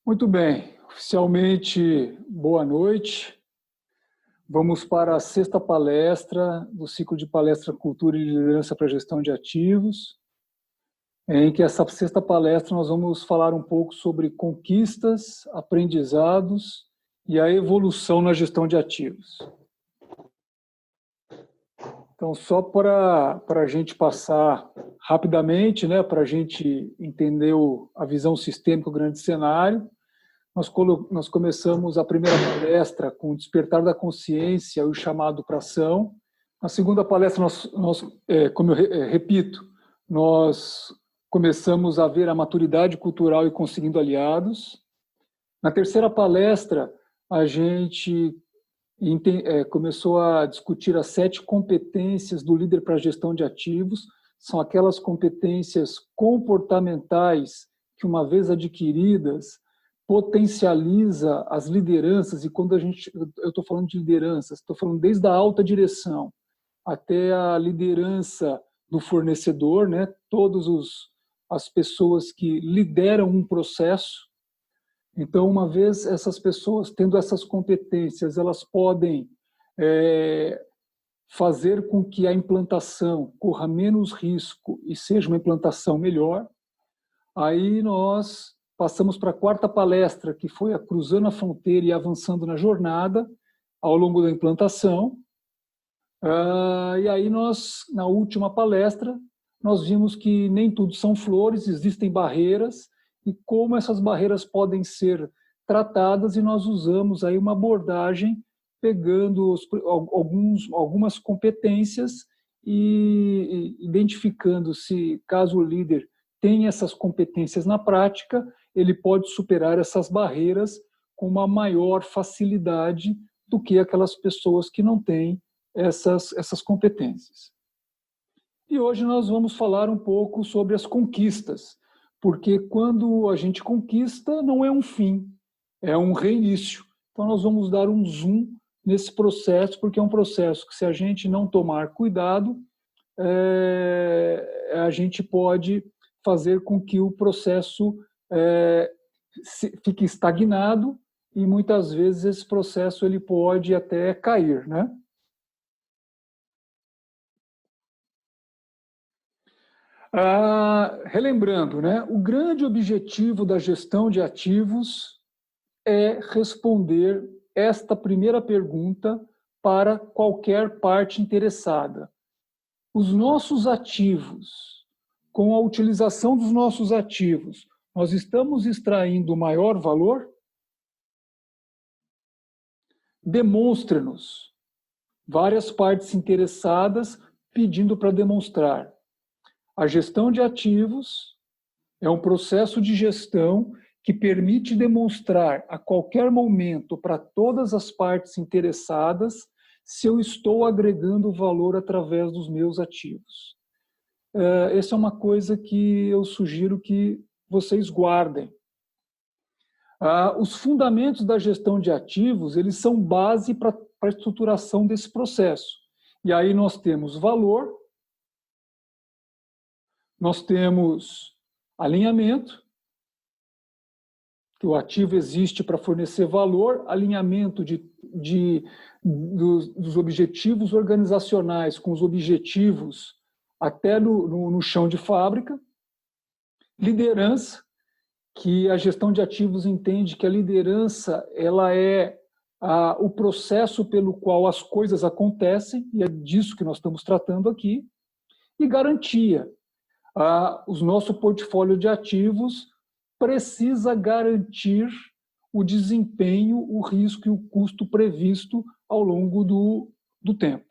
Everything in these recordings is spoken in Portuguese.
Muito bem, oficialmente boa noite. Vamos para a sexta palestra do ciclo de palestra Cultura e Liderança para a Gestão de Ativos, em que essa sexta palestra nós vamos falar um pouco sobre conquistas, aprendizados e a evolução na gestão de ativos. Então, só para a gente passar rapidamente, né, para a gente entender a visão sistêmica, o grande cenário, nós começamos a primeira palestra com o despertar da consciência e o chamado para ação. Na segunda palestra, como eu repito, nós começamos a ver a maturidade cultural e conseguindo aliados. Na terceira palestra, a gente começou a discutir as 7 competências do líder para a gestão de ativos. São aquelas competências comportamentais que, uma vez adquiridas, potencializa as lideranças. E quando eu estou falando de lideranças, estou falando desde a alta direção até a liderança do fornecedor, né? Todas as pessoas que lideram um processo. Então, uma vez essas pessoas tendo essas competências, elas podem fazer com que a implantação corra menos risco e seja uma implantação melhor. Aí nós passamos para a quarta palestra, que foi a Cruzando a Fronteira e Avançando na Jornada, ao longo da implantação. E aí na última palestra, nós vimos que nem tudo são flores, existem barreiras, e como essas barreiras podem ser tratadas, e nós usamos aí uma abordagem pegando algumas competências e identificando se, caso o líder tenha essas competências na prática, ele pode superar essas barreiras com uma maior facilidade do que aquelas pessoas que não têm essas competências. E hoje nós vamos falar um pouco sobre as conquistas, porque quando a gente conquista, não é um fim, é um reinício. Então nós vamos dar um zoom nesse processo, porque é um processo que, se a gente não tomar cuidado, a gente pode fazer com que o processo fique estagnado, e muitas vezes esse processo ele pode até cair, né? Relembrando, né, o grande objetivo da gestão de ativos é responder esta primeira pergunta para qualquer parte interessada. Os nossos ativos, com a utilização dos nossos ativos, nós estamos extraindo o maior valor? Demonstre-nos. Várias partes interessadas pedindo para demonstrar. A gestão de ativos é um processo de gestão que permite demonstrar a qualquer momento para todas as partes interessadas se eu estou agregando valor através dos meus ativos. Essa é uma coisa que eu sugiro que vocês guardem. Os fundamentos da gestão de ativos, eles são base para a estruturação desse processo. E aí nós temos valor, nós temos alinhamento, que o ativo existe para fornecer valor, alinhamento dos objetivos organizacionais com os objetivos até no chão de fábrica, liderança, que a gestão de ativos entende que a liderança ela é o processo pelo qual as coisas acontecem, e é disso que nós estamos tratando aqui, e garantia. O nosso portfólio de ativos precisa garantir o desempenho, o risco e o custo previsto ao longo do tempo.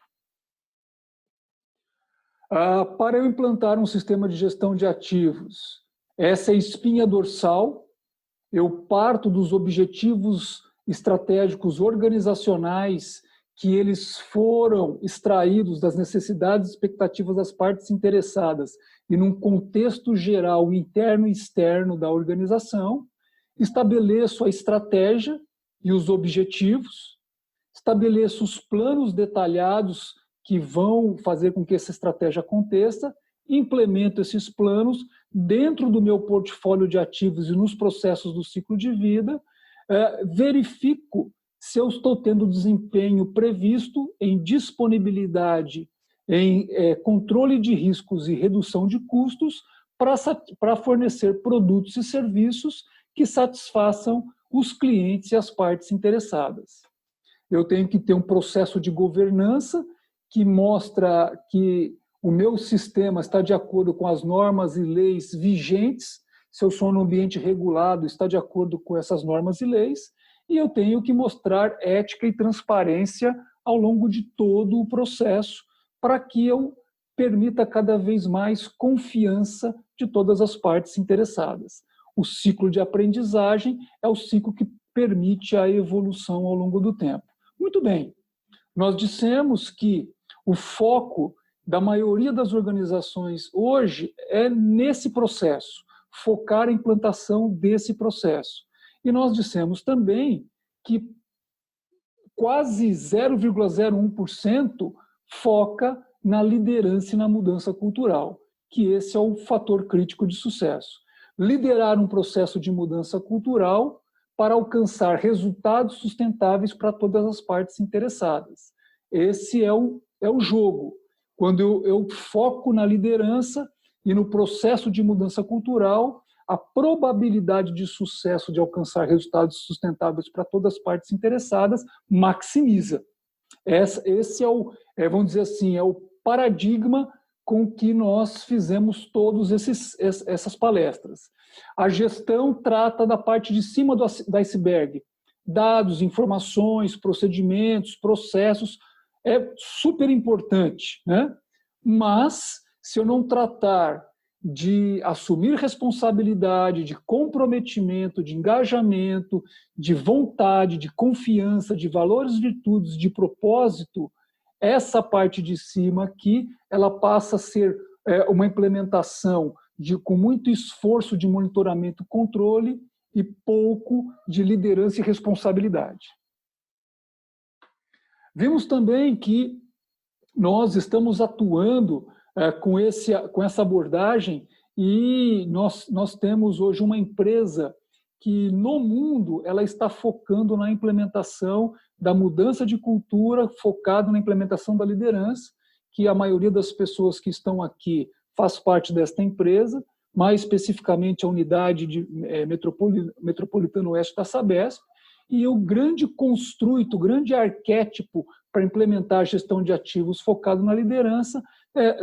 Para eu implantar um sistema de gestão de ativos, essa é a espinha dorsal. Eu parto dos objetivos estratégicos organizacionais que eles foram extraídos das necessidades e expectativas das partes interessadas e num contexto geral interno e externo da organização, estabeleço a estratégia e os objetivos, estabeleço os planos detalhados que vão fazer com que essa estratégia aconteça, implemento esses planos dentro do meu portfólio de ativos e nos processos do ciclo de vida, verifico se eu estou tendo desempenho previsto em disponibilidade, em controle de riscos e redução de custos para fornecer produtos e serviços que satisfaçam os clientes e as partes interessadas. Eu tenho que ter um processo de governança que mostra que o meu sistema está de acordo com as normas e leis vigentes, se eu sou num ambiente regulado, está de acordo com essas normas e leis, e eu tenho que mostrar ética e transparência ao longo de todo o processo, para que eu permita cada vez mais confiança de todas as partes interessadas. O ciclo de aprendizagem é o ciclo que permite a evolução ao longo do tempo. Muito bem, nós dissemos que o foco da maioria das organizações hoje é nesse processo, focar a implantação desse processo. E nós dissemos também que quase 0,01% foca na liderança e na mudança cultural, que esse é o fator crítico de sucesso. Liderar um processo de mudança cultural para alcançar resultados sustentáveis para todas as partes interessadas. Esse é o jogo. Quando eu foco na liderança e no processo de mudança cultural, a probabilidade de sucesso de alcançar resultados sustentáveis para todas as partes interessadas maximiza. Esse é o, vamos dizer assim, é o paradigma com que nós fizemos todas essas palestras. A gestão trata da parte de cima do iceberg, dados, informações, procedimentos, processos, é super importante, né? Mas, se eu não tratar de assumir responsabilidade, de comprometimento, de engajamento, de vontade, de confiança, de valores, virtudes, de propósito, essa parte de cima aqui, ela passa a ser uma implementação com muito esforço de monitoramento e controle e pouco de liderança e responsabilidade. Vimos também que nós estamos atuando com essa abordagem e nós temos hoje uma empresa que no mundo ela está focando na implementação da mudança de cultura, focado na implementação da liderança, que a maioria das pessoas que estão aqui faz parte desta empresa, mais especificamente a unidade de Metropolitano Oeste da Sabesp, e o grande construto, o grande arquétipo para implementar a gestão de ativos focado na liderança é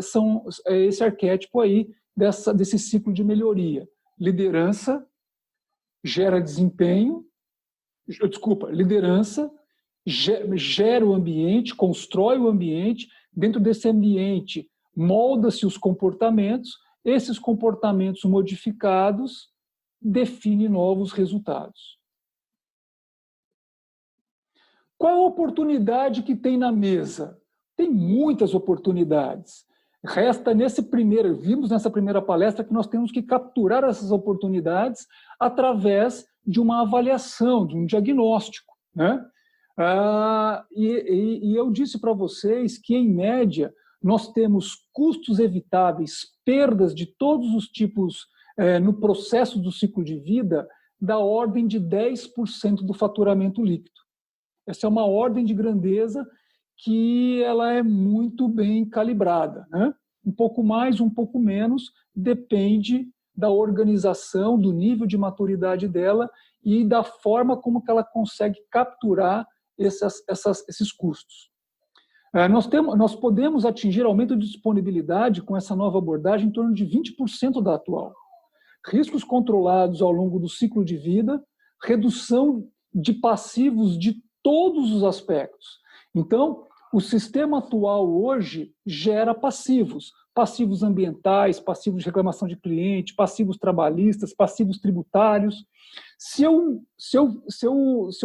esse arquétipo aí desse ciclo de melhoria. Liderança gera desempenho, liderança gera o ambiente, constrói o ambiente, dentro desse ambiente molda-se os comportamentos, esses comportamentos modificados definem novos resultados. Qual a oportunidade que tem na mesa? Tem muitas oportunidades. Resta vimos nessa primeira palestra que nós temos que capturar essas oportunidades através de uma avaliação, de um diagnóstico, né? E eu disse para vocês que, em média, nós temos custos evitáveis, perdas de todos os tipos no processo do ciclo de vida, da ordem de 10% do faturamento líquido. Essa é uma ordem de grandeza que ela é muito bem calibrada, né? Um pouco mais, um pouco menos, depende da organização, do nível de maturidade dela e da forma como que ela consegue capturar esses custos. Nós podemos atingir aumento de disponibilidade com essa nova abordagem em torno de 20% da atual. Riscos controlados ao longo do ciclo de vida, redução de passivos de todos os aspectos. Então, o sistema atual hoje gera passivos ambientais, passivos de reclamação de cliente, passivos trabalhistas, passivos tributários. Se eu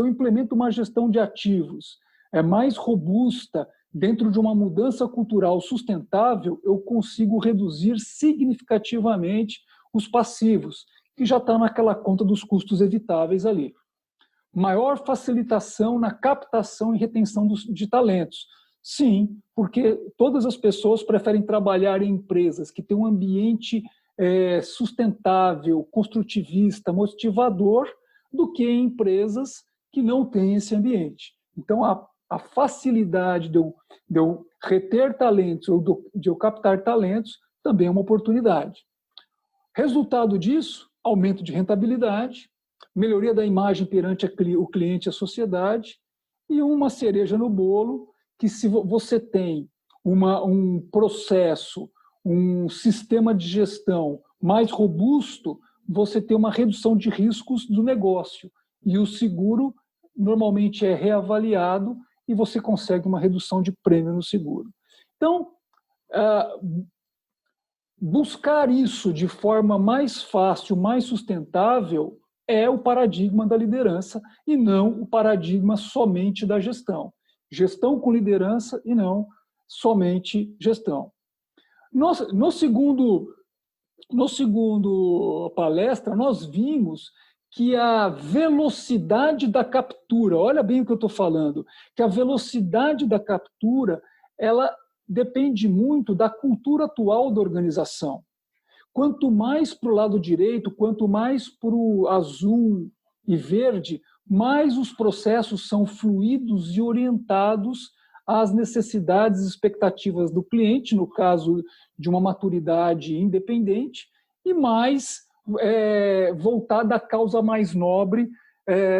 implemento uma gestão de ativos mais robusta, dentro de uma mudança cultural sustentável, eu consigo reduzir significativamente os passivos, que já está naquela conta dos custos evitáveis ali. Maior facilitação na captação e retenção de talentos. Sim, porque todas as pessoas preferem trabalhar em empresas que têm um ambiente sustentável, construtivista, motivador, do que em empresas que não têm esse ambiente. Então, a facilidade de eu reter talentos ou de eu captar talentos também é uma oportunidade. Resultado disso, aumento de rentabilidade, melhoria da imagem perante o cliente e a sociedade, e uma cereja no bolo, que se você tem um processo, um sistema de gestão mais robusto, você tem uma redução de riscos do negócio. E o seguro normalmente é reavaliado e você consegue uma redução de prêmio no seguro. Então, buscar isso de forma mais fácil, mais sustentável, é o paradigma da liderança e não o paradigma somente da gestão. Gestão com liderança e não somente gestão. No segundo palestra, nós vimos que a velocidade da captura, olha bem o que eu estou falando, que a velocidade da captura, ela depende muito da cultura atual da organização. Quanto mais para o lado direito, quanto mais para o azul e verde, mais os processos são fluidos e orientados às necessidades e expectativas do cliente, no caso de uma maturidade independente, e mais voltada à causa mais nobre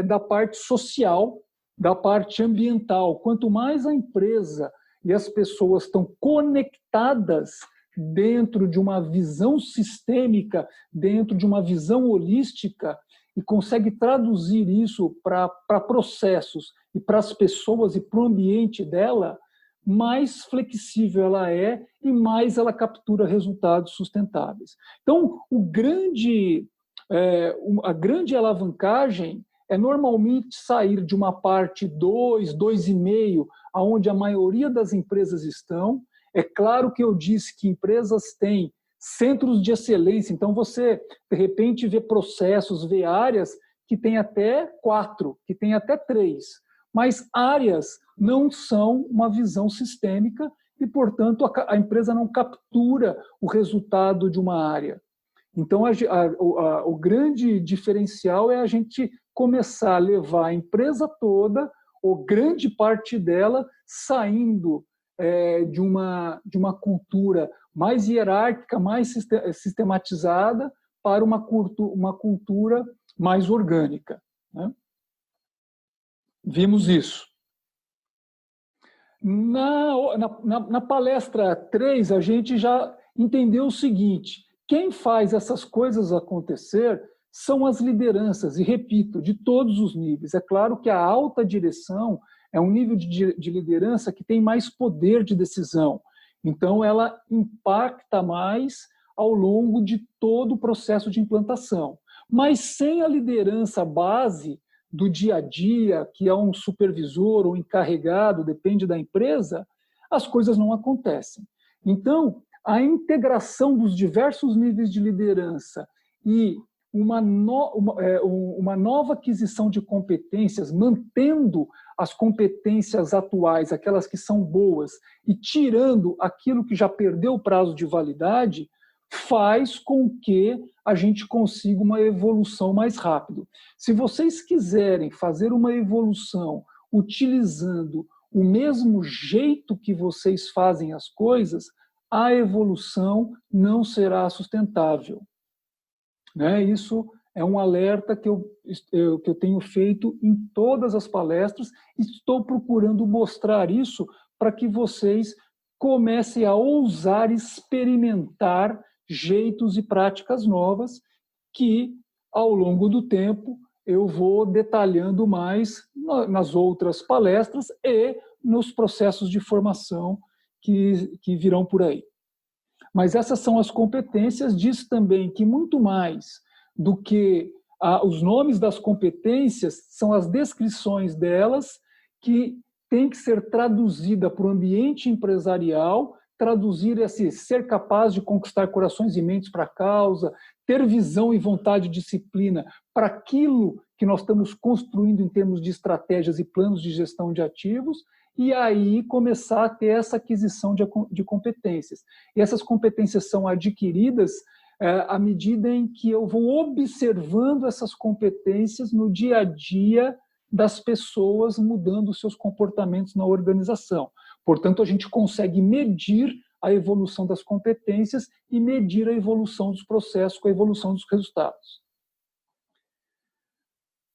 da parte social, da parte ambiental. Quanto mais a empresa e as pessoas estão conectadas dentro de uma visão sistêmica, dentro de uma visão holística, e consegue traduzir isso para processos e para as pessoas e para o ambiente dela, mais flexível ela é e mais ela captura resultados sustentáveis. Então, a grande alavancagem é normalmente sair de uma parte 2, 2,5, onde a maioria das empresas estão. É claro que eu disse que empresas têm centros de excelência, então você, de repente, vê processos, vê áreas que tem até 4, que tem até 3, mas áreas não são uma visão sistêmica e, portanto, a empresa não captura o resultado de uma área. Então, o grande diferencial é a gente começar a levar a empresa toda, ou grande parte dela, saindo de uma cultura mais hierárquica, mais sistematizada, para uma cultura mais orgânica, né? Vimos isso. Na palestra 3, a gente já entendeu o seguinte: quem faz essas coisas acontecer são as lideranças, e repito, de todos os níveis. É claro que a alta direção é um nível de liderança que tem mais poder de decisão. Então, ela impacta mais ao longo de todo o processo de implantação. Mas sem a liderança base do dia a dia, que é um supervisor ou encarregado, depende da empresa, as coisas não acontecem. Então, a integração dos diversos níveis de liderança e uma nova aquisição de competências, mantendo as competências atuais, aquelas que são boas, e tirando aquilo que já perdeu o prazo de validade, faz com que a gente consiga uma evolução mais rápido. Se vocês quiserem fazer uma evolução utilizando o mesmo jeito que vocês fazem as coisas, a evolução não será sustentável. Né? Isso é um alerta que eu tenho feito em todas as palestras e estou procurando mostrar isso para que vocês comecem a ousar experimentar jeitos e práticas novas que, ao longo do tempo, eu vou detalhando mais nas outras palestras e nos processos de formação que virão por aí. Mas essas são as competências. Diz também que muito mais do que os nomes das competências são as descrições delas que tem que ser traduzida para o ambiente empresarial, traduzir esse ser capaz de conquistar corações e mentes para a causa, ter visão e vontade e disciplina para aquilo que nós estamos construindo em termos de estratégias e planos de gestão de ativos, e aí começar a ter essa aquisição de competências. E essas competências são adquiridas à medida em que eu vou observando essas competências no dia a dia das pessoas mudando seus comportamentos na organização. Portanto, a gente consegue medir a evolução das competências e medir a evolução dos processos com a evolução dos resultados.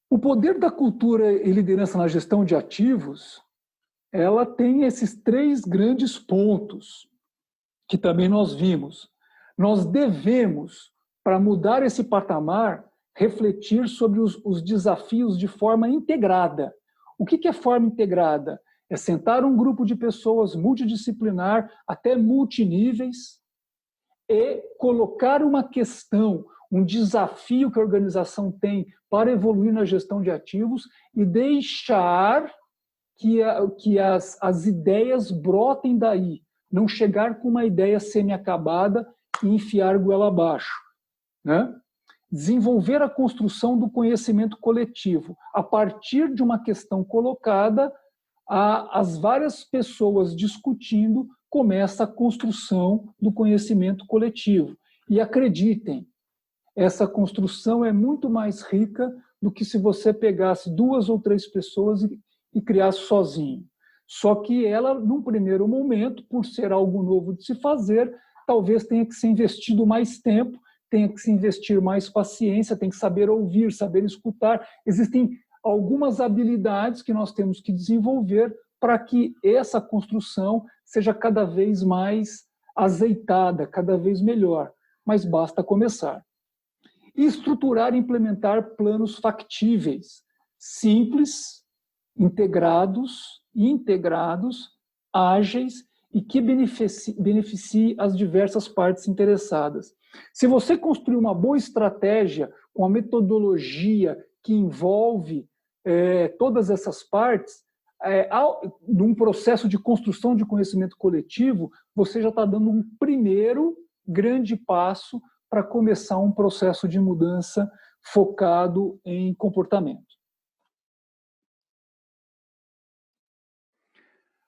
O poder da cultura e liderança na gestão de ativos, ela tem esses 3 grandes pontos que também nós vimos. Nós devemos, para mudar esse patamar, refletir sobre os desafios de forma integrada. O que é forma integrada? É sentar um grupo de pessoas multidisciplinar, até multiníveis, e colocar uma questão, um desafio que a organização tem para evoluir na gestão de ativos e deixar que as ideias brotem daí, não chegar com uma ideia semi-acabada e enfiar goela abaixo, né? Desenvolver a construção do conhecimento coletivo. A partir de uma questão colocada, as várias pessoas discutindo, começa a construção do conhecimento coletivo. E acreditem, essa construção é muito mais rica do que se você pegasse 2 ou 3 pessoas e criasse sozinho. Só que ela, num primeiro momento, por ser algo novo de se fazer, talvez tenha que ser investido mais tempo, tenha que se investir mais paciência, tem que saber ouvir, saber escutar. Existem algumas habilidades que nós temos que desenvolver para que essa construção seja cada vez mais azeitada, cada vez melhor. Mas basta começar. E estruturar e implementar planos factíveis, simples, integrados, ágeis e que beneficie as diversas partes interessadas. Se você construir uma boa estratégia com a metodologia que envolve todas essas partes, num processo de construção de conhecimento coletivo, você já está dando um primeiro grande passo para começar um processo de mudança focado em comportamento.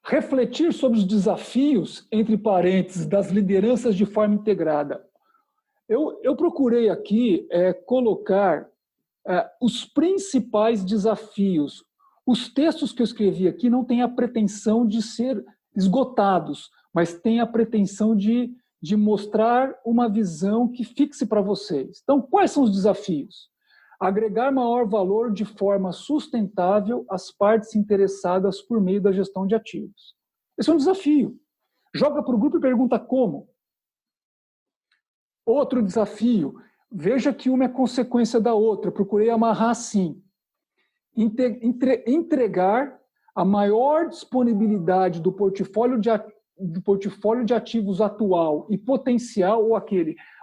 Refletir sobre os desafios, entre parênteses, das lideranças de forma integrada. Eu procurei aqui colocar os principais desafios. Os textos que eu escrevi aqui não têm a pretensão de ser esgotados, mas têm a pretensão de mostrar uma visão que fixe para vocês. Então, quais são os desafios? Agregar maior valor de forma sustentável às partes interessadas por meio da gestão de ativos. Esse é um desafio. Joga para o grupo e pergunta como. Outro desafio, veja que uma é consequência da outra, procurei amarrar assim. Entregar a maior disponibilidade do portfólio de ativos atual e potencial,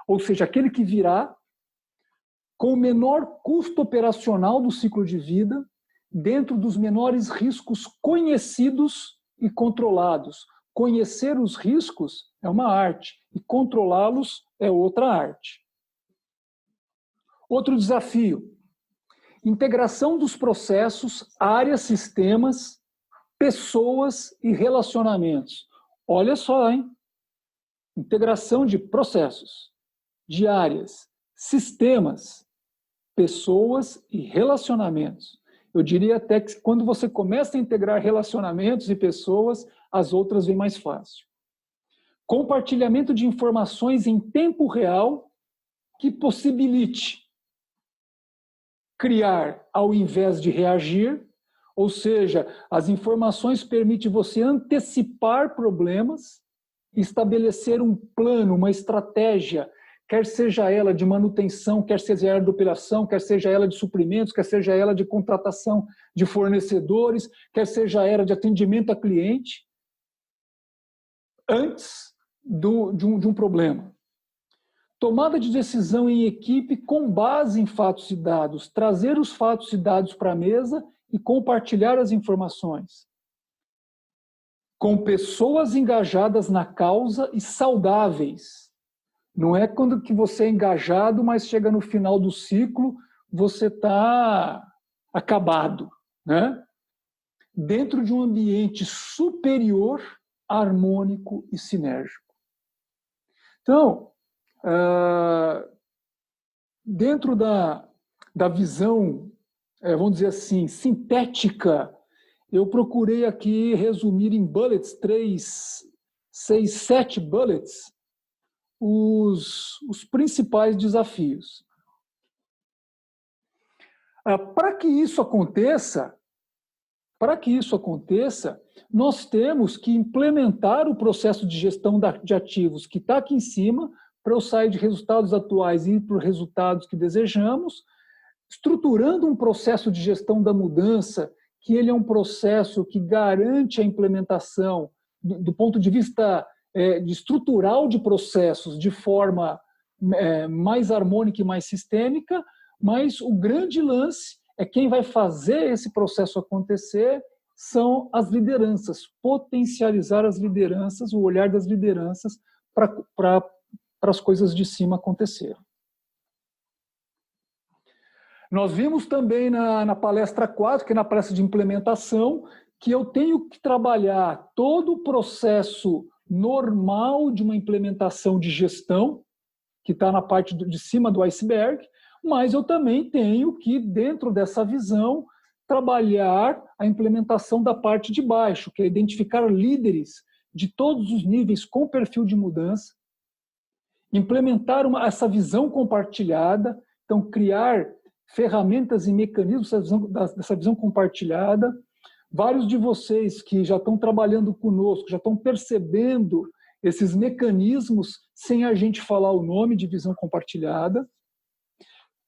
ou seja, aquele que virá, com o menor custo operacional do ciclo de vida, dentro dos menores riscos conhecidos e controlados. Conhecer os riscos é uma arte e controlá-los é outra arte. Outro desafio, integração dos processos, áreas, sistemas, pessoas e relacionamentos. Olha só, hein? Integração de processos, de áreas, sistemas, pessoas e relacionamentos. Eu diria até que quando você começa a integrar relacionamentos e pessoas, as outras vêm mais fácil. Compartilhamento de informações em tempo real que possibilite criar ao invés de reagir, ou seja, as informações permitem você antecipar problemas, estabelecer um plano, uma estratégia, quer seja ela de manutenção, quer seja ela de operação, quer seja ela de suprimentos, quer seja ela de contratação de fornecedores, quer seja ela de atendimento a cliente, antes de um problema. Tomada de decisão em equipe com base em fatos e dados, trazer os fatos e dados para a mesa e compartilhar as informações. com pessoas engajadas na causa e saudáveis. Não é quando que você é engajado, mas chega no final do ciclo, você está acabado, né? Dentro de um ambiente superior, harmônico e sinérgico. Então, dentro da visão, vamos dizer assim, sintética, eu procurei aqui resumir em bullets, 3, 6, 7 bullets, os principais desafios. Para que isso aconteça, nós temos que implementar o processo de gestão de ativos que está aqui em cima, para eu sair de resultados atuais e ir para os resultados que desejamos, estruturando um processo de gestão da mudança, que ele é um processo que garante a implementação, do ponto de vista de estrutural de processos, de forma mais harmônica e mais sistêmica, mas o grande lance é quem vai fazer esse processo acontecer são as lideranças, potencializar as lideranças, o olhar das lideranças para as coisas de cima acontecerem. Nós vimos também na palestra 4, que é na palestra de implementação, que eu tenho que trabalhar todo o processo normal de uma implementação de gestão, que está na parte de cima do iceberg, mas eu também tenho que, dentro dessa visão, trabalhar a implementação da parte de baixo, que é identificar líderes de todos os níveis com perfil de mudança, implementar essa visão compartilhada, então criar ferramentas e mecanismos dessa visão compartilhada. Vários de vocês que já estão trabalhando conosco, já estão percebendo esses mecanismos sem a gente falar o nome de visão compartilhada.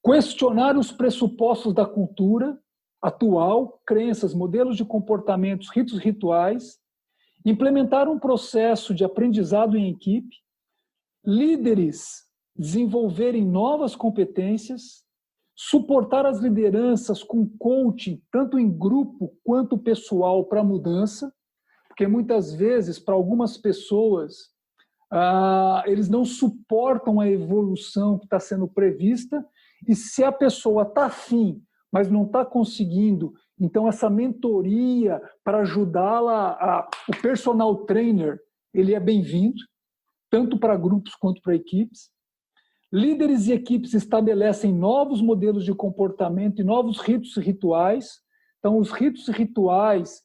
Questionar os pressupostos da cultura atual, crenças, modelos de comportamentos, ritos rituais. Implementar um processo de aprendizado em equipe. Líderes desenvolverem novas competências. Suportar as lideranças com coaching, tanto em grupo quanto pessoal, para a mudança, porque muitas vezes, para algumas pessoas, eles não suportam a evolução que está sendo prevista, e se a pessoa está afim, mas não está conseguindo, então essa mentoria para ajudá-la, o personal trainer, ele é bem-vindo, tanto para grupos quanto para equipes. Líderes e equipes estabelecem novos modelos de comportamento e novos ritos e rituais. Então, os ritos e rituais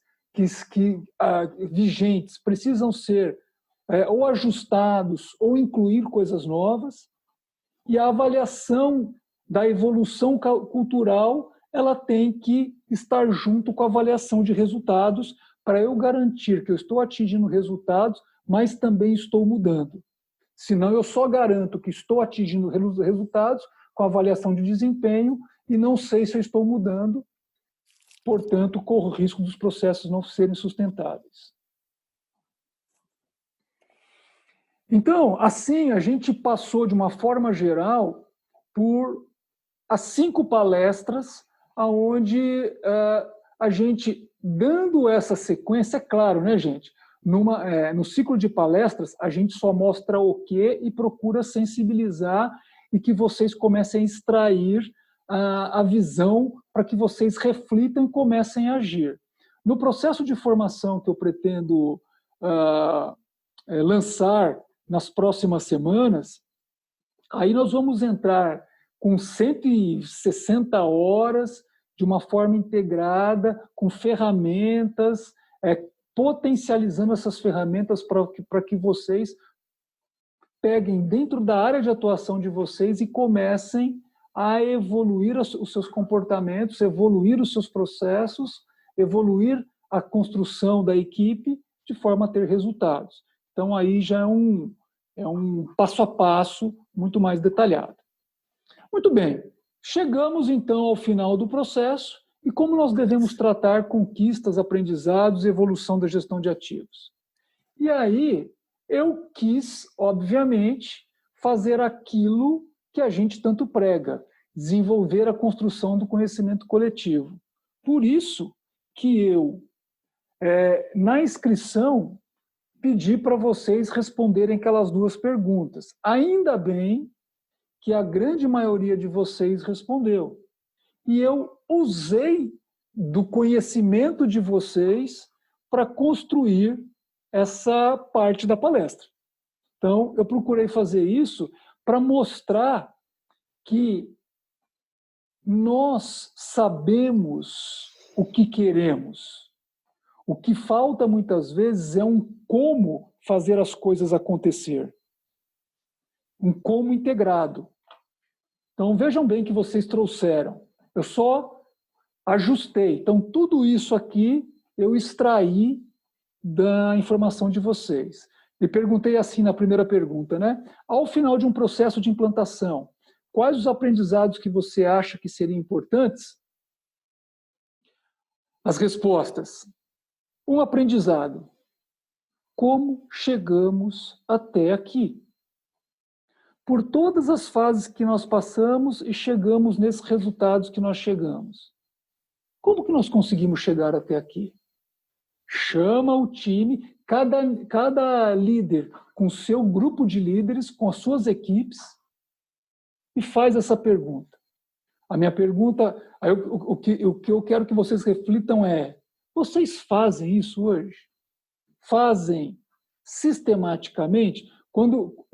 vigentes precisam ser ou ajustados ou incluir coisas novas. E a avaliação da evolução cultural, ela tem que estar junto com a avaliação de resultados para eu garantir que eu estou atingindo resultados, mas também estou mudando. Senão, eu só garanto que estou atingindo resultados com avaliação de desempenho e não sei se eu estou mudando, portanto, corro o risco dos processos não serem sustentáveis. Então, assim, a gente passou, de uma forma geral, por as 5 palestras, onde a gente, dando essa sequência, é claro, né, gente? No ciclo de palestras, a gente só mostra o quê e procura sensibilizar e que vocês comecem a extrair a visão para que vocês reflitam e comecem a agir. No processo de formação que eu pretendo lançar nas próximas semanas, aí nós vamos entrar com 160 horas de uma forma integrada, com ferramentas, potencializando essas ferramentas para que vocês peguem dentro da área de atuação de vocês e comecem a evoluir os seus comportamentos, evoluir os seus processos, evoluir a construção da equipe de forma a ter resultados. Então, aí já é um passo a passo muito mais detalhado. Muito bem, chegamos então ao final do processo. E como nós devemos tratar conquistas, aprendizados e evolução da gestão de ativos? E aí, eu quis, obviamente, fazer aquilo que a gente tanto prega, desenvolver a construção do conhecimento coletivo. Por isso que eu, na inscrição, pedir para vocês responderem aquelas duas perguntas. Ainda bem que a grande maioria de vocês respondeu. E eu usei do conhecimento de vocês para construir essa parte da palestra. Então, eu procurei fazer isso para mostrar que nós sabemos o que queremos. O que falta muitas vezes é um como fazer as coisas acontecer. Um como integrado. Então, vejam bem que vocês trouxeram. Eu só ajustei. Então, tudo isso aqui eu extraí da informação de vocês. E perguntei assim na primeira pergunta, né? Ao final de um processo de implantação, quais os aprendizados que você acha que seriam importantes? As respostas. Um aprendizado. Como chegamos até aqui? Por todas as fases que nós passamos e chegamos nesses resultados que nós chegamos. Como que nós conseguimos chegar até aqui? Chama o time, cada líder com seu grupo de líderes, com as suas equipes, e faz essa pergunta. A minha pergunta, o que eu quero que vocês reflitam é: vocês fazem isso hoje? Fazem sistematicamente?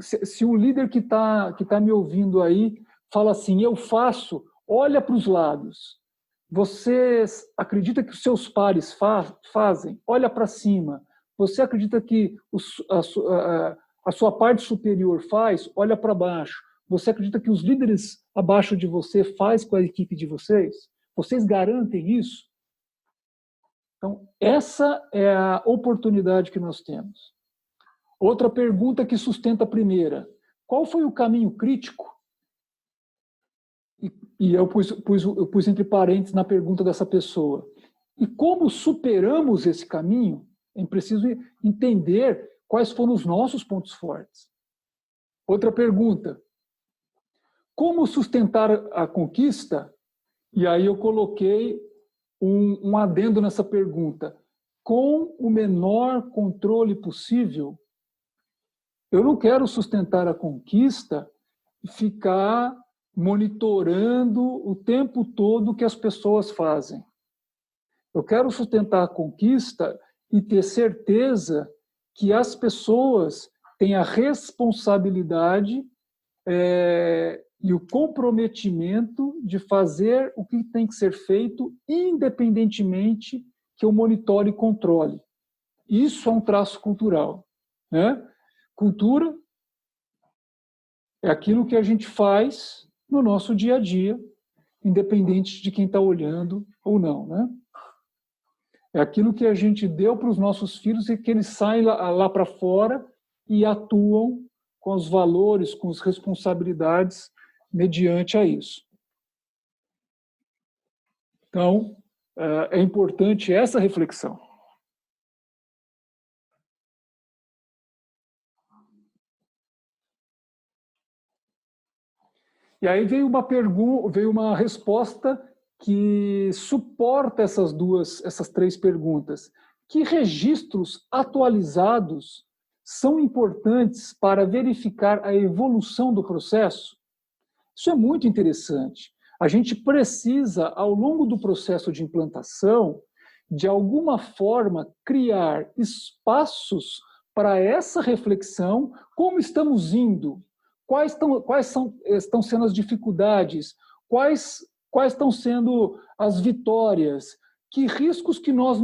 Se o líder que tá me ouvindo aí fala assim, eu faço, olha para os lados. Você acredita que os seus pares fazem? Olha para cima. Você acredita que a sua parte superior faz? Olha para baixo. Você acredita que os líderes abaixo de você faz com a equipe de vocês? Vocês garantem isso? Então, essa é a oportunidade que nós temos. Outra pergunta que sustenta a primeira. Qual foi o caminho crítico? E eu pus entre parênteses na pergunta dessa pessoa. E como superamos esse caminho? É preciso entender quais foram os nossos pontos fortes. Outra pergunta. Como sustentar a conquista? E aí eu coloquei um adendo nessa pergunta. Com o menor controle possível. Eu não quero sustentar a conquista e ficar monitorando o tempo todo o que as pessoas fazem. Eu quero sustentar a conquista e ter certeza que as pessoas têm a responsabilidade e o comprometimento de fazer o que tem que ser feito, independentemente que eu monitore e controle. Isso é um traço cultural, né? Cultura é aquilo que a gente faz no nosso dia a dia, independente de quem está olhando ou não, né? É aquilo que a gente deu para os nossos filhos e que eles saem lá para fora e atuam com os valores, com as responsabilidades mediante a isso. Então, é importante essa reflexão. E aí veio uma resposta que suporta essas três perguntas. Que registros atualizados são importantes para verificar a evolução do processo? Isso é muito interessante. A gente precisa, ao longo do processo de implantação, de alguma forma, criar espaços para essa reflexão, como estamos indo, quais estão sendo as dificuldades, quais estão sendo as vitórias, que riscos que nós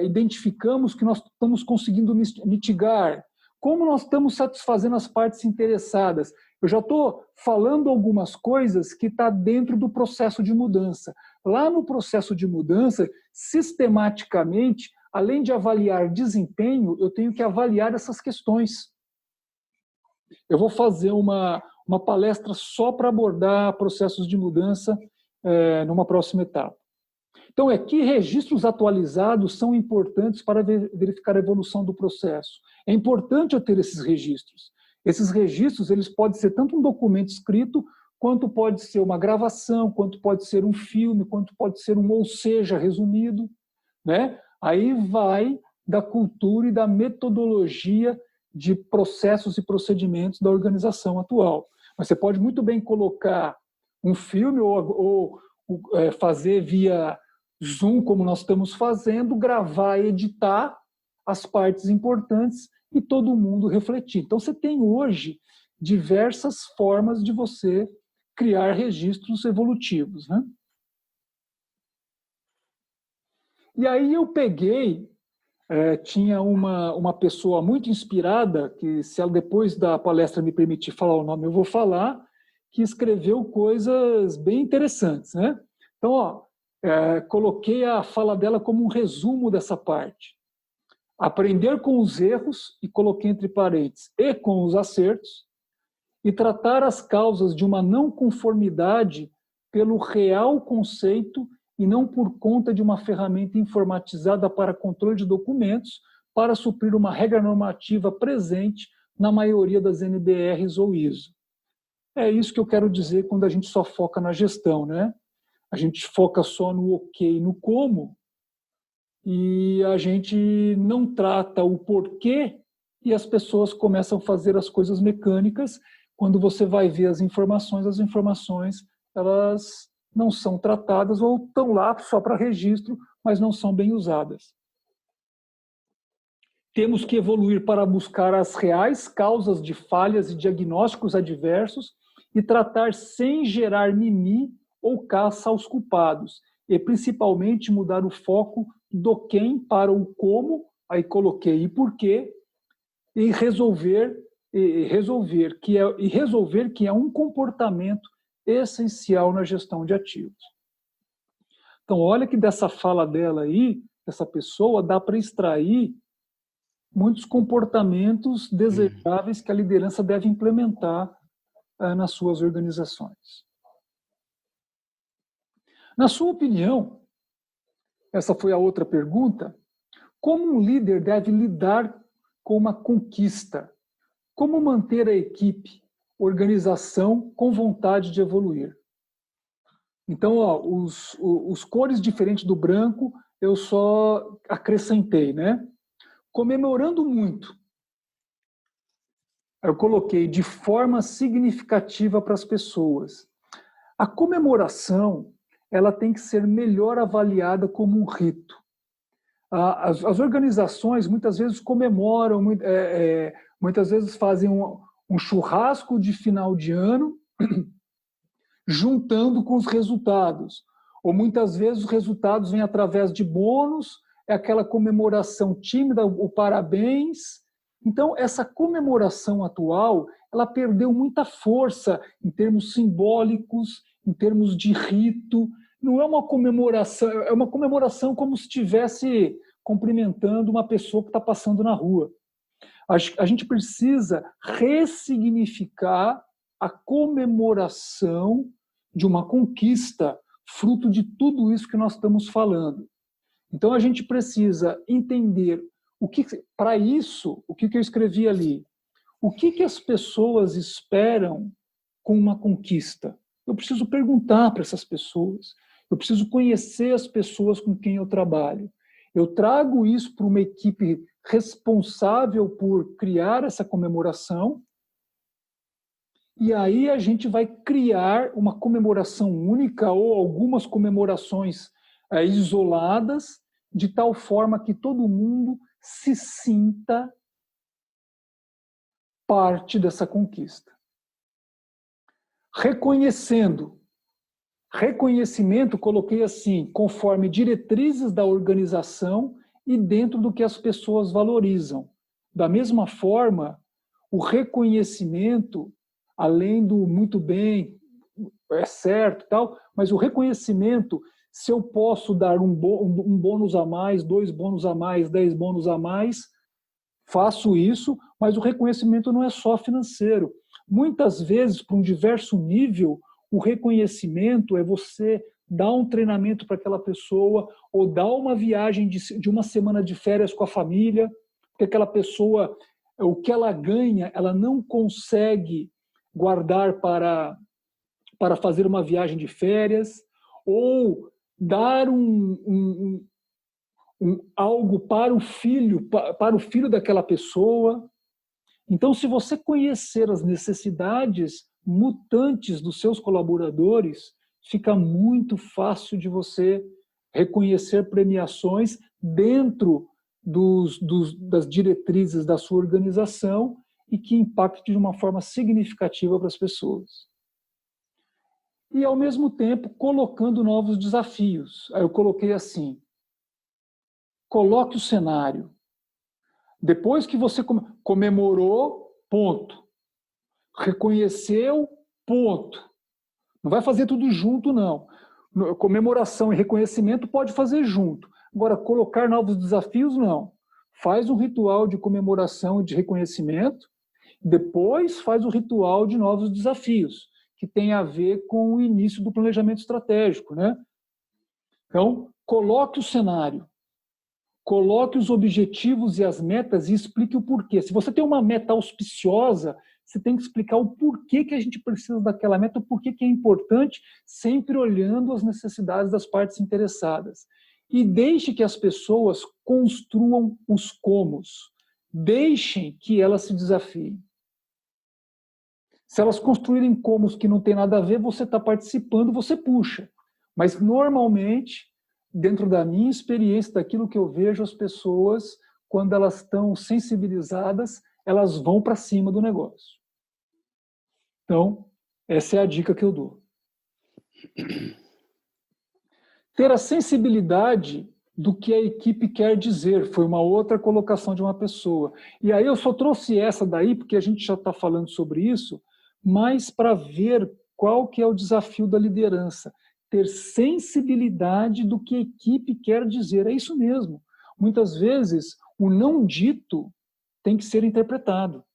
identificamos que nós estamos conseguindo mitigar, como nós estamos satisfazendo as partes interessadas. Eu já estou falando algumas coisas que está dentro do processo de mudança. Lá no processo de mudança, sistematicamente, além de avaliar desempenho, eu tenho que avaliar essas questões. Eu vou fazer uma palestra só para abordar processos de mudança numa próxima etapa. Então, que registros atualizados são importantes para verificar a evolução do processo? É importante eu ter esses registros. Esses registros, eles podem ser tanto um documento escrito, quanto pode ser uma gravação, quanto pode ser um filme, quanto pode ser um ou seja resumido, né? Aí vai da cultura e da metodologia de processos e procedimentos da organização atual. Mas você pode muito bem colocar um filme ou fazer via Zoom, como nós estamos fazendo, gravar, editar as partes importantes e todo mundo refletir. Então, você tem hoje diversas formas de você criar registros evolutivos, né? E aí eu peguei, tinha uma pessoa muito inspirada, que se ela depois da palestra me permitir falar o nome, eu vou falar, que escreveu coisas bem interessantes, né? Então, coloquei a fala dela como um resumo dessa parte. Aprender com os erros, e coloquei entre parênteses, e com os acertos, e tratar as causas de uma não conformidade pelo real conceito e não por conta de uma ferramenta informatizada para controle de documentos para suprir uma regra normativa presente na maioria das NBRs ou ISO. É isso que eu quero dizer quando a gente só foca na gestão, né? A gente foca só no ok, no como, e a gente não trata o porquê e as pessoas começam a fazer as coisas mecânicas. Quando você vai ver as informações elas não são tratadas ou estão lá só para registro, mas não são bem usadas. Temos que evoluir para buscar as reais causas de falhas e diagnósticos adversos e tratar sem gerar mimimi ou caça aos culpados, e principalmente mudar o foco do quem para o como, aí coloquei e porquê, e resolver que é um comportamento essencial na gestão de ativos. Então, olha que dessa fala dela aí, dessa pessoa, dá para extrair muitos comportamentos desejáveis que a liderança deve implementar nas suas organizações. Na sua opinião, essa foi a outra pergunta, como um líder deve lidar com uma conquista? Como manter a equipe, organização com vontade de evoluir? Então, os cores diferentes do branco, eu só acrescentei, né? Comemorando muito. Eu coloquei de forma significativa para as pessoas. A comemoração, ela tem que ser melhor avaliada como um rito. As organizações muitas vezes comemoram, muitas vezes fazem um churrasco de final de ano, juntando com os resultados. Ou muitas vezes os resultados vêm através de bônus, é aquela comemoração tímida, o parabéns. Então, essa comemoração atual, ela perdeu muita força em termos simbólicos, em termos de rito. Não é uma comemoração, é uma comemoração como se estivesse cumprimentando uma pessoa que está passando na rua. A gente precisa ressignificar a comemoração de uma conquista, fruto de tudo isso que nós estamos falando. Então, a gente precisa entender para isso, o que eu escrevi ali. O que as pessoas esperam com uma conquista? Eu preciso perguntar para essas pessoas. Eu preciso conhecer as pessoas com quem eu trabalho. Eu trago isso para uma equipe responsável por criar essa comemoração. E aí a gente vai criar uma comemoração única ou algumas comemorações isoladas, de tal forma que todo mundo se sinta parte dessa conquista. Reconhecimento, coloquei assim, conforme diretrizes da organização e dentro do que as pessoas valorizam. Da mesma forma, o reconhecimento, além do muito bem, é certo, tal, mas o reconhecimento, se eu posso dar um bônus a mais, 2 bônus a mais, 10 bônus a mais, faço isso, mas o reconhecimento não é só financeiro. Muitas vezes, para um diverso nível, o reconhecimento é você dar um treinamento para aquela pessoa ou dar uma viagem de uma semana de férias com a família, porque aquela pessoa, o que ela ganha, ela não consegue guardar para fazer uma viagem de férias, ou dar algo para o filho daquela pessoa. Então, se você conhecer as necessidades mutantes dos seus colaboradores, fica muito fácil de você reconhecer premiações dentro das diretrizes da sua organização e que impacte de uma forma significativa para as pessoas. E, ao mesmo tempo, colocando novos desafios. Aí eu coloquei assim, coloque o cenário. Depois que você comemorou, ponto. Reconheceu, ponto. Não vai fazer tudo junto, não. Comemoração e reconhecimento pode fazer junto. Agora, colocar novos desafios, não. Faz um ritual de comemoração e de reconhecimento, depois faz o ritual de novos desafios, que tem a ver com o início do planejamento estratégico, né? Então, coloque o cenário, coloque os objetivos e as metas e explique o porquê. Se você tem uma meta auspiciosa, você tem que explicar o porquê que a gente precisa daquela meta, o porquê que é importante, sempre olhando as necessidades das partes interessadas. E deixe que as pessoas construam os comos. Deixem que elas se desafiem. Se elas construírem comos que não tem nada a ver, você está participando, você puxa. Mas, normalmente, dentro da minha experiência, daquilo que eu vejo, as pessoas, quando elas estão sensibilizadas, elas vão para cima do negócio. Então, essa é a dica que eu dou. Ter a sensibilidade do que a equipe quer dizer, foi uma outra colocação de uma pessoa. E aí eu só trouxe essa daí, porque a gente já está falando sobre isso, mas para ver qual que é o desafio da liderança. Ter sensibilidade do que a equipe quer dizer. É isso mesmo. Muitas vezes, o não dito tem que ser interpretado.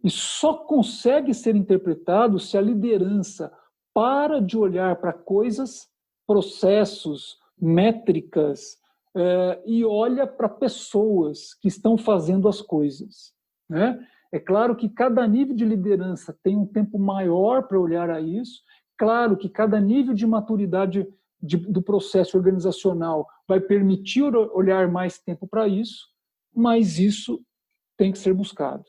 E só consegue ser interpretado se a liderança para de olhar para coisas, processos, métricas, e olha para pessoas que estão fazendo as coisas, né? É claro que cada nível de liderança tem um tempo maior para olhar a isso. Claro que cada nível de maturidade do processo organizacional vai permitir olhar mais tempo para isso, mas isso tem que ser buscado.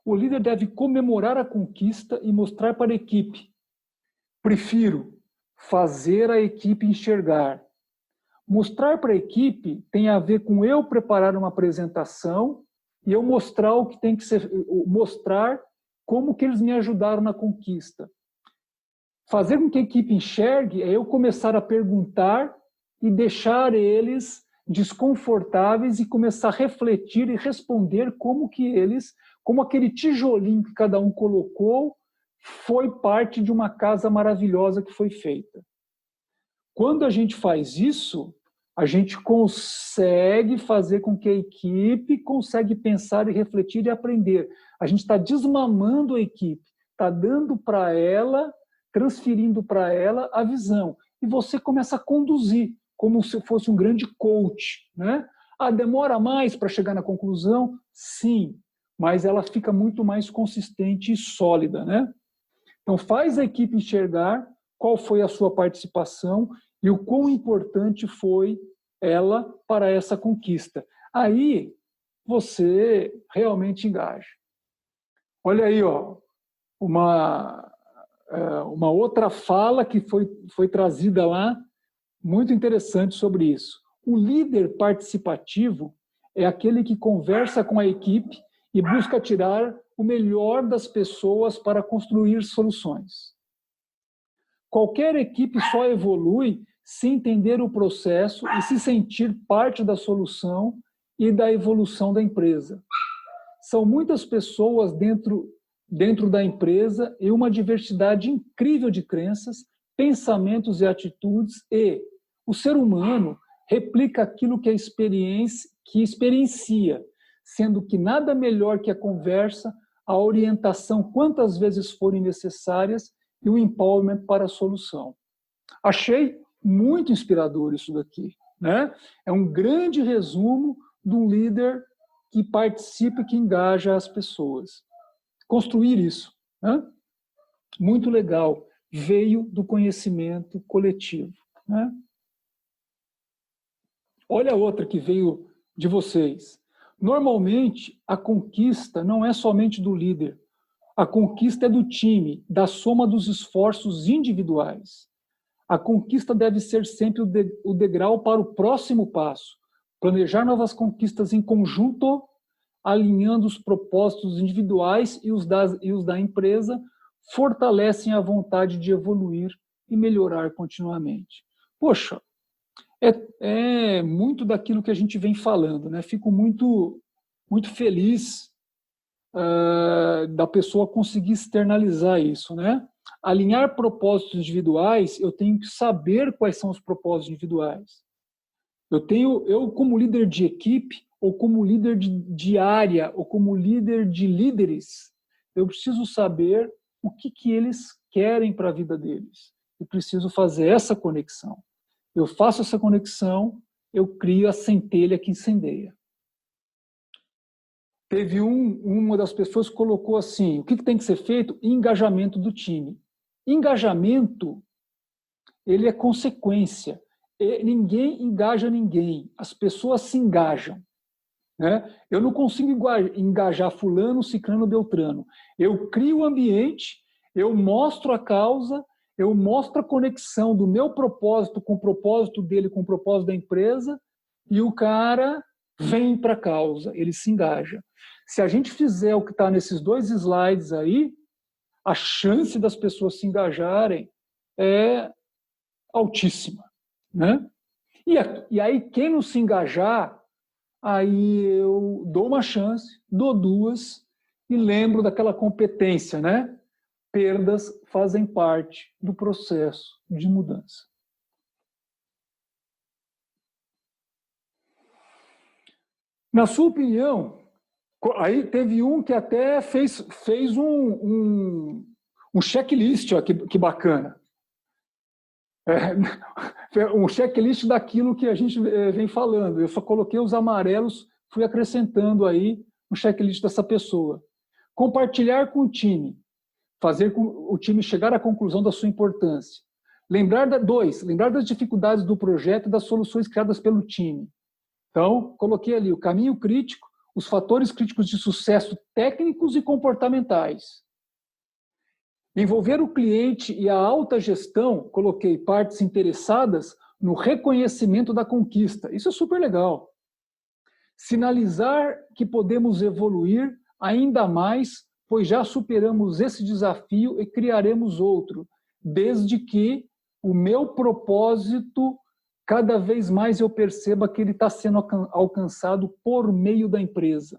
O líder deve comemorar a conquista e mostrar para a equipe. Prefiro fazer a equipe enxergar. Mostrar para a equipe tem a ver com eu preparar uma apresentação e eu mostrar o que tem que ser, mostrar como que eles me ajudaram na conquista. Fazer com que a equipe enxergue é eu começar a perguntar e deixar eles desconfortáveis e começar a refletir e responder como aquele tijolinho que cada um colocou foi parte de uma casa maravilhosa que foi feita. Quando a gente faz isso, a gente consegue fazer com que a equipe consegue pensar e refletir e aprender. A gente está desmamando a equipe, está dando para ela, transferindo para ela a visão. E você começa a conduzir, como se fosse um grande coach, né? Demora mais para chegar na conclusão? Sim, mas ela fica muito mais consistente e sólida, né? Então, faz a equipe enxergar qual foi a sua participação e o quão importante foi ela para essa conquista. Aí, você realmente engaja. Olha aí, ó, uma outra fala que foi trazida lá, muito interessante sobre isso. O líder participativo é aquele que conversa com a equipe e busca tirar o melhor das pessoas para construir soluções. Qualquer equipe só evolui se entender o processo e se sentir parte da solução e da evolução da empresa. São muitas pessoas dentro da empresa e uma diversidade incrível de crenças, pensamentos e atitudes, e o ser humano replica aquilo que experiencia, sendo que nada melhor que a conversa, a orientação quantas vezes forem necessárias e o empowerment para a solução. Achei muito inspirador isso daqui, né? É um grande resumo de um líder que participa e que engaja as pessoas. Construir isso, né? Muito legal. Veio do conhecimento coletivo, né? Olha a outra que veio de vocês. Normalmente, a conquista não é somente do líder. A conquista é do time, da soma dos esforços individuais. A conquista deve ser sempre o degrau para o próximo passo. Planejar novas conquistas em conjunto, alinhando os propósitos individuais e os da empresa, fortalecem a vontade de evoluir e melhorar continuamente. Poxa, é muito daquilo que a gente vem falando, né? Fico muito feliz da pessoa conseguir externalizar isso, né? Alinhar propósitos individuais, eu tenho que saber quais são os propósitos individuais. Eu como líder de equipe, ou como líder de área, ou como líder de líderes, eu preciso saber o que eles querem para a vida deles. Eu preciso fazer essa conexão. Eu faço essa conexão, eu crio a centelha que incendeia. Teve uma das pessoas que colocou assim, o que tem que ser feito? Engajamento do time. Engajamento, ele é consequência. Ninguém engaja ninguém, as pessoas se engajam. Né? Eu não consigo engajar fulano, ciclano, beltrano. Eu crio o ambiente, eu mostro a causa, eu mostro a conexão do meu propósito com o propósito dele, com o propósito da empresa, e o cara vem para a causa, ele se engaja. Se a gente fizer o que está nesses 2 slides aí, a chance das pessoas se engajarem é altíssima. Né? E aí, quem não se engajar, aí eu dou uma chance, dou 2 e lembro daquela competência, né? Perdas fazem parte do processo de mudança. Na sua opinião, aí teve um que até fez um checklist, ó, que bacana. Um checklist daquilo que a gente vem falando. Eu só coloquei os amarelos, fui acrescentando aí no checklist dessa pessoa. Compartilhar com o time, fazer com o time chegar à conclusão da sua importância. Lembrar das dificuldades do projeto e das soluções criadas pelo time. Então, coloquei ali o caminho crítico, os fatores críticos de sucesso técnicos e comportamentais. Envolver o cliente e a alta gestão, coloquei partes interessadas no reconhecimento da conquista. Isso é super legal. Sinalizar que podemos evoluir ainda mais, pois já superamos esse desafio e criaremos outro, desde que o meu propósito, cada vez mais eu perceba que ele está sendo alcançado por meio da empresa.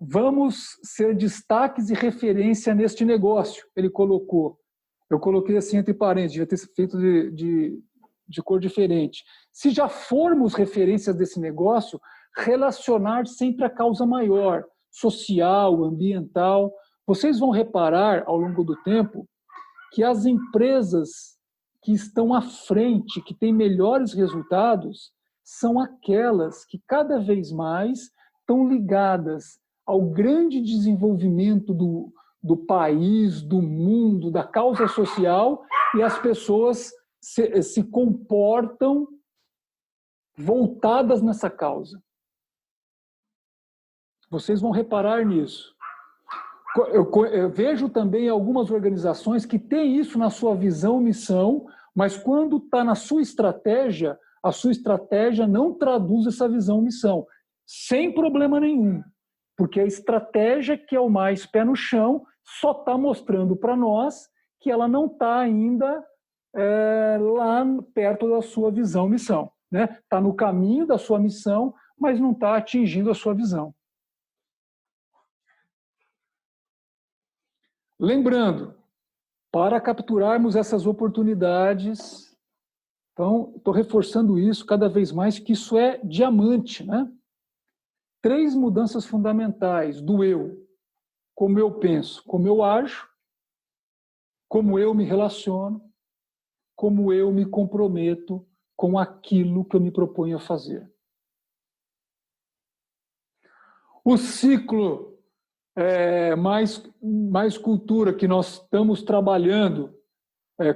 Vamos ser destaques e referência neste negócio, ele colocou. Eu coloquei assim entre parênteses, devia ter feito de cor diferente. Se já formos referências desse negócio, relacionar sempre a causa maior, social, ambiental. Vocês vão reparar, ao longo do tempo, que as empresas que estão à frente, que têm melhores resultados, são aquelas que cada vez mais estão ligadas ao grande desenvolvimento do país, do mundo, da causa social, e as pessoas se comportam voltadas nessa causa. Vocês vão reparar nisso. Eu vejo também algumas organizações que têm isso na sua visão, missão, mas quando está na sua estratégia, a sua estratégia não traduz essa visão, missão, sem problema nenhum. Porque a estratégia, que é o mais pé no chão, só está mostrando para nós que ela não está ainda lá perto da sua visão, missão. Está no caminho da sua missão, mas não está atingindo a sua visão. Lembrando, para capturarmos essas oportunidades, então, estou reforçando isso cada vez mais, que isso é diamante, né? 3 mudanças fundamentais do eu. Como eu penso, como eu ajo, como eu me relaciono, como eu me comprometo com aquilo que eu me proponho a fazer. O ciclo mais cultura que nós estamos trabalhando,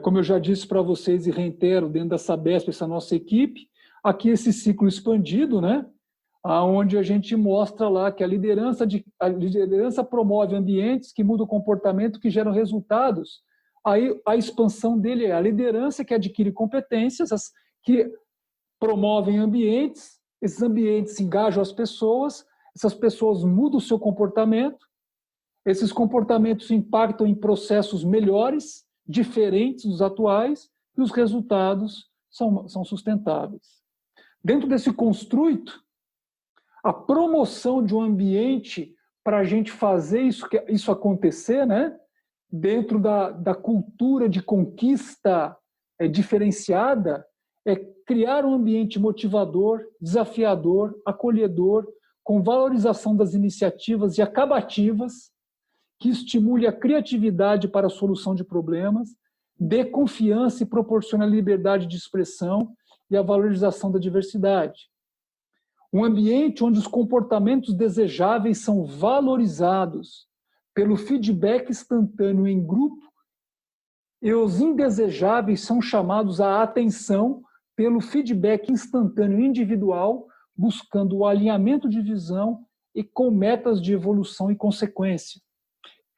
como eu já disse para vocês e reitero, dentro da Sabesp, essa nossa equipe, aqui esse ciclo expandido, né? Onde a gente mostra lá que a liderança promove ambientes que mudam o comportamento, que geram resultados. Aí a expansão dele é a liderança que adquire competências, que promovem ambientes, esses ambientes engajam as pessoas, essas pessoas mudam o seu comportamento, esses comportamentos impactam em processos melhores, diferentes dos atuais, e os resultados são sustentáveis. Dentro desse construto, a promoção de um ambiente para a gente fazer isso acontecer, né? Dentro da cultura de conquista diferenciada, é criar um ambiente motivador, desafiador, acolhedor, com valorização das iniciativas e acabativas, que estimule a criatividade para a solução de problemas, dê confiança e proporcione liberdade de expressão e a valorização da diversidade. Um ambiente onde os comportamentos desejáveis são valorizados pelo feedback instantâneo em grupo e os indesejáveis são chamados à atenção pelo feedback instantâneo individual, buscando o alinhamento de visão e com metas de evolução e consequência.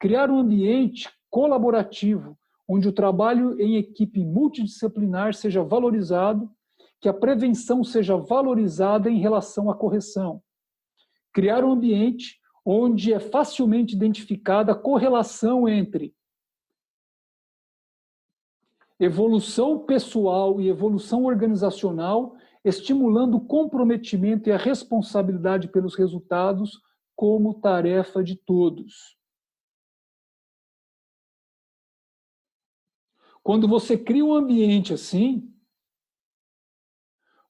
Criar um ambiente colaborativo, onde o trabalho em equipe multidisciplinar seja valorizado, que a prevenção seja valorizada em relação à correção. Criar um ambiente onde é facilmente identificada a correlação entre evolução pessoal e evolução organizacional, estimulando o comprometimento e a responsabilidade pelos resultados como tarefa de todos. Quando você cria um ambiente assim,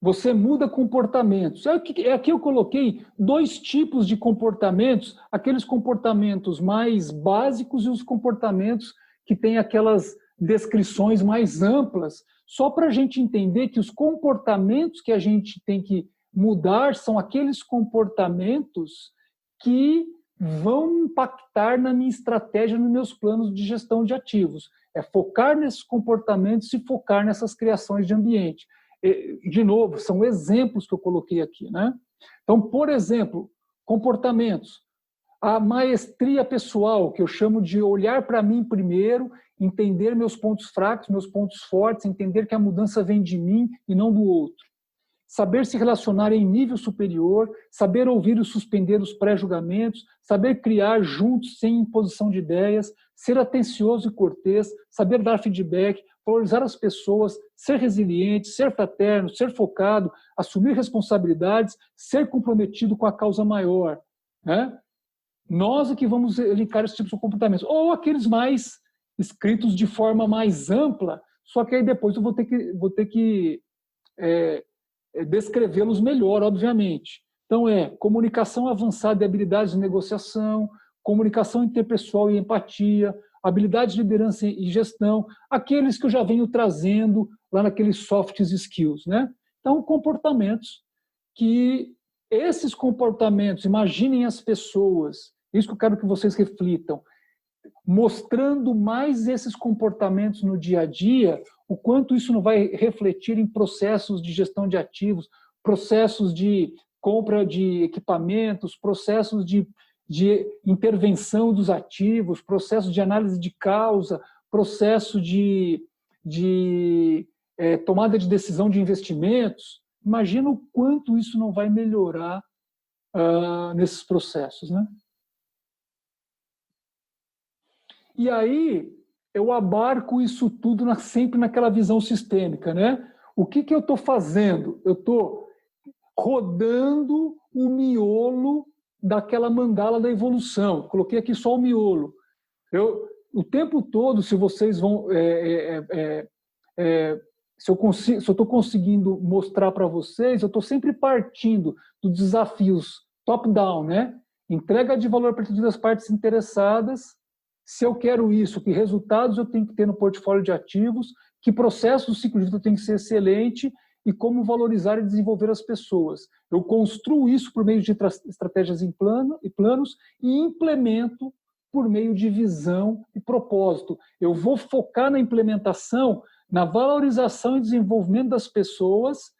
você muda comportamentos. Aqui eu coloquei 2 tipos de comportamentos, aqueles comportamentos mais básicos e os comportamentos que têm aquelas descrições mais amplas, só para a gente entender que os comportamentos que a gente tem que mudar são aqueles comportamentos que vão impactar na minha estratégia, nos meus planos de gestão de ativos. É focar nesses comportamentos e focar nessas criações de ambiente. De novo, são exemplos que eu coloquei aqui, né? Então, por exemplo, comportamentos. A maestria pessoal, que eu chamo de olhar para mim primeiro, entender meus pontos fracos, meus pontos fortes, entender que a mudança vem de mim e não do outro. Saber se relacionar em nível superior, saber ouvir e suspender os pré-julgamentos, saber criar juntos sem imposição de ideias, ser atencioso e cortês, saber dar feedback, valorizar as pessoas, ser resiliente, ser fraterno, ser focado, assumir responsabilidades, ser comprometido com a causa maior, né? Nós é que vamos elencar esse tipo de comportamentos. Ou aqueles mais escritos de forma mais ampla, só que aí depois eu vou ter que descrevê-los melhor, obviamente. Então, comunicação avançada e habilidades de negociação, comunicação interpessoal e empatia, habilidade de liderança e gestão, aqueles que eu já venho trazendo lá naqueles soft skills, né? Então, comportamentos que esses comportamentos, imaginem as pessoas, isso que eu quero que vocês reflitam, mostrando mais esses comportamentos no dia a dia, o quanto isso não vai refletir em processos de gestão de ativos, processos de compra de equipamentos, processos de intervenção dos ativos, processos de análise de causa, processo de tomada de decisão de investimentos. Imagina o quanto isso não vai melhorar nesses processos, né? E aí eu abarco isso tudo sempre naquela visão sistêmica, né? O que eu estou fazendo? Eu estou rodando o miolo daquela mandala da evolução. Coloquei aqui só o miolo. O tempo todo, se vocês vão... se eu estou conseguindo mostrar para vocês, eu estou sempre partindo dos desafios top-down, né? Entrega de valor para todas as partes interessadas. Se eu quero isso, que resultados eu tenho que ter no portfólio de ativos, que processo do ciclo de vida tem que ser excelente e como valorizar e desenvolver as pessoas. Eu construo isso por meio de estratégias em planos e implemento por meio de visão e propósito. Eu vou focar na implementação, na valorização e desenvolvimento das pessoas,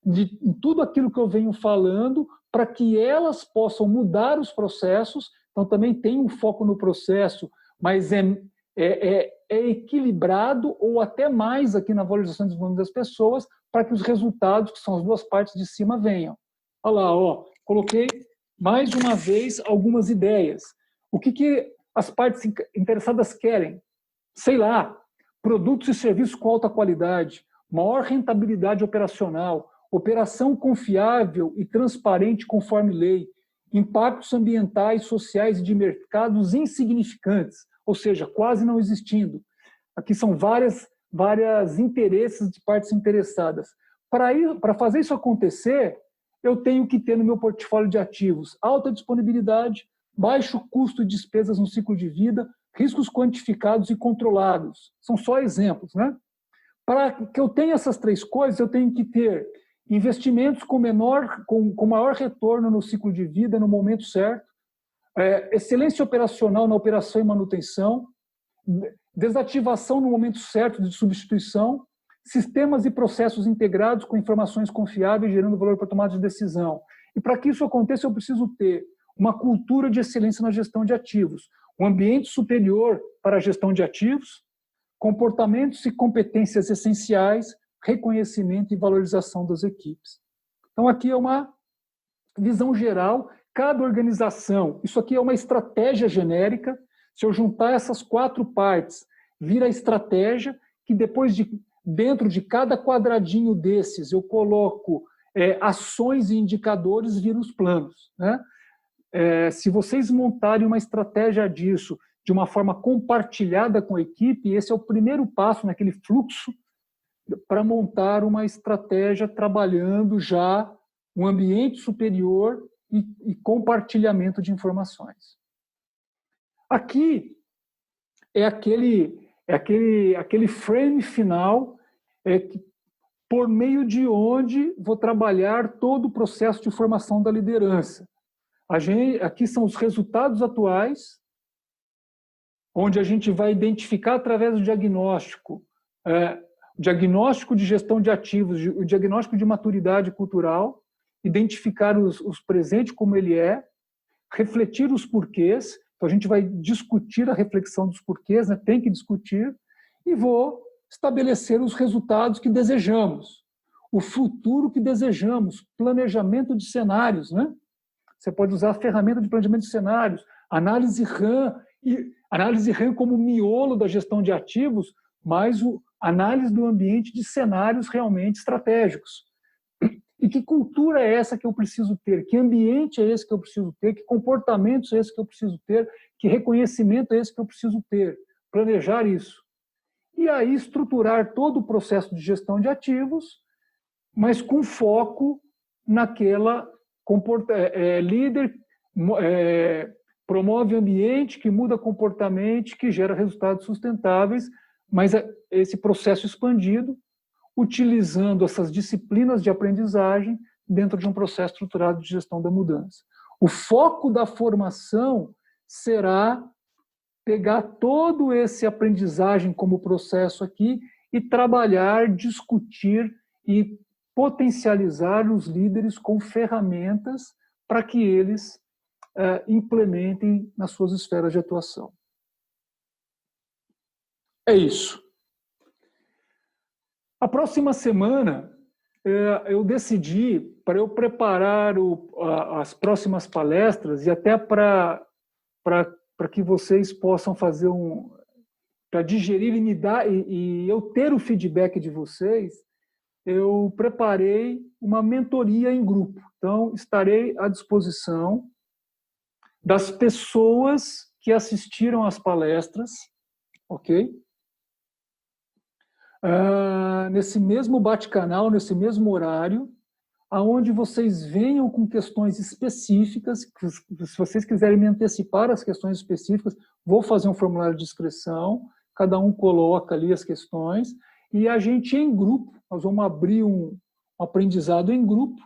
em tudo aquilo que eu venho falando, para que elas possam mudar os processos. Então, também tem um foco no processo, mas é equilibrado ou até mais aqui na valorização e desenvolvimento das pessoas, para que os resultados, que são as duas partes de cima, venham. Olha lá, ó, coloquei mais uma vez algumas ideias. O que as partes interessadas querem? Sei lá, produtos e serviços com alta qualidade, maior rentabilidade operacional, operação confiável e transparente conforme lei, impactos ambientais, sociais e de mercados insignificantes, ou seja, quase não existindo. Aqui são vários interesses de partes interessadas. Para fazer isso acontecer, eu tenho que ter no meu portfólio de ativos alta disponibilidade, baixo custo de despesas no ciclo de vida, riscos quantificados e controlados. São só exemplos, né? Para que eu tenha essas três coisas, eu tenho que ter investimentos com maior retorno no ciclo de vida, no momento certo, excelência operacional na operação e manutenção, desativação no momento certo de substituição, sistemas e processos integrados com informações confiáveis, gerando valor para tomada de decisão. E para que isso aconteça, eu preciso ter uma cultura de excelência na gestão de ativos, um ambiente superior para a gestão de ativos, comportamentos e competências essenciais, reconhecimento e valorização das equipes. Então, aqui é uma visão geral. Cada organização, isso aqui é uma estratégia genérica. Se eu juntar essas quatro partes, vira a estratégia, que depois, dentro de cada quadradinho desses, eu coloco ações e indicadores, vira os planos, né? Se vocês montarem uma estratégia disso de uma forma compartilhada com a equipe, esse é o primeiro passo naquele fluxo para montar uma estratégia trabalhando já um ambiente superior e compartilhamento de informações. Aqui é aquele frame final por meio de onde vou trabalhar todo o processo de formação da liderança. Aqui são os resultados atuais, onde a gente vai identificar através do diagnóstico, diagnóstico de gestão de ativos, o diagnóstico de maturidade cultural, identificar os presentes como ele é, refletir os porquês. Então, a gente vai discutir a reflexão dos porquês, né? Tem que discutir, e vou estabelecer os resultados que desejamos, o futuro que desejamos, planejamento de cenários, né? Você pode usar a ferramenta de planejamento de cenários, análise RAM como miolo da gestão de ativos, mas análise do ambiente de cenários realmente estratégicos. E que cultura é essa que eu preciso ter? Que ambiente é esse que eu preciso ter? Que comportamentos é esse que eu preciso ter? Que reconhecimento é esse que eu preciso ter? Planejar isso. E aí estruturar todo o processo de gestão de ativos, mas com foco naquela líder, promove ambiente, que muda comportamento, que gera resultados sustentáveis, mas esse processo expandido, utilizando essas disciplinas de aprendizagem dentro de um processo estruturado de gestão da mudança. O foco da formação será pegar todo esse aprendizagem como processo aqui e trabalhar, discutir e potencializar os líderes com ferramentas para que eles implementem nas suas esferas de atuação. É isso. A próxima semana, eu decidi, para eu preparar as próximas palestras e até para que vocês possam fazer para digerir e me dar, e eu ter o feedback de vocês, eu preparei uma mentoria em grupo. Então, estarei à disposição das pessoas que assistiram às palestras, ok? Nesse mesmo bate-canal, nesse mesmo horário, aonde vocês venham com questões específicas, se vocês quiserem me antecipar as questões específicas, vou fazer um formulário de inscrição, cada um coloca ali as questões, e a gente em grupo, nós vamos abrir um aprendizado em grupo,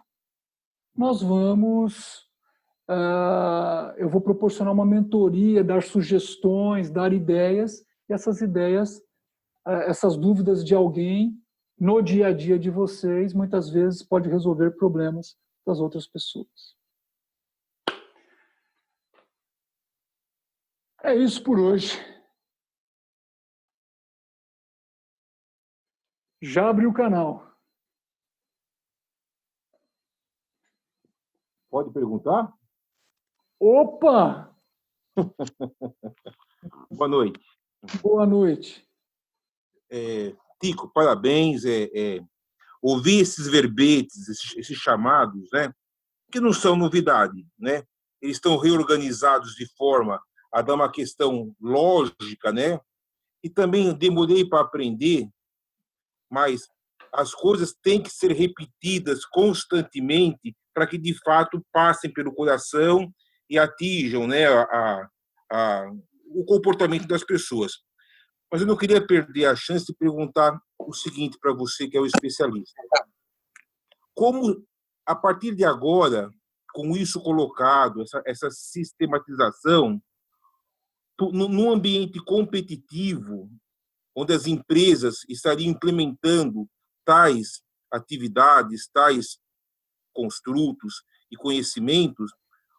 eu vou proporcionar uma mentoria, dar sugestões, dar ideias, e essas ideias, essas dúvidas de alguém no dia a dia de vocês, muitas vezes pode resolver problemas das outras pessoas. É isso por hoje. Já abri o canal. Pode perguntar? Opa! Boa noite. Boa noite. Tico, parabéns. Ouvir esses verbetes, esses chamados, né, que não são novidade, né? Eles estão reorganizados de forma a dar uma questão lógica, né? E também demorei para aprender, mas as coisas têm que ser repetidas constantemente para que, de fato, passem pelo coração e atinjam, né, o comportamento das pessoas. Mas eu não queria perder a chance de perguntar o seguinte para você, que é o especialista. Como, a partir de agora, com isso colocado, essa sistematização, num ambiente competitivo, onde as empresas estariam implementando tais atividades, tais construtos e conhecimentos,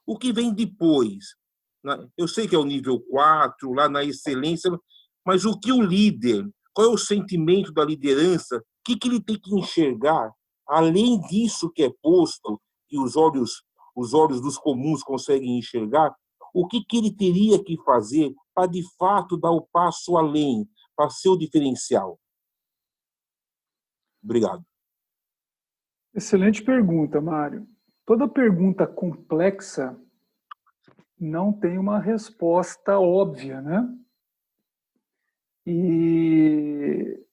o que vem depois? Eu sei que é o nível 4, lá na excelência, mas o que o líder, qual é o sentimento da liderança, o que ele tem que enxergar, além disso que é posto, que os olhos dos comuns conseguem enxergar, o que ele teria que fazer para, de fato, dar o passo além, para ser o diferencial? Obrigado. Excelente pergunta, Mário. Toda pergunta complexa não tem uma resposta óbvia, né? E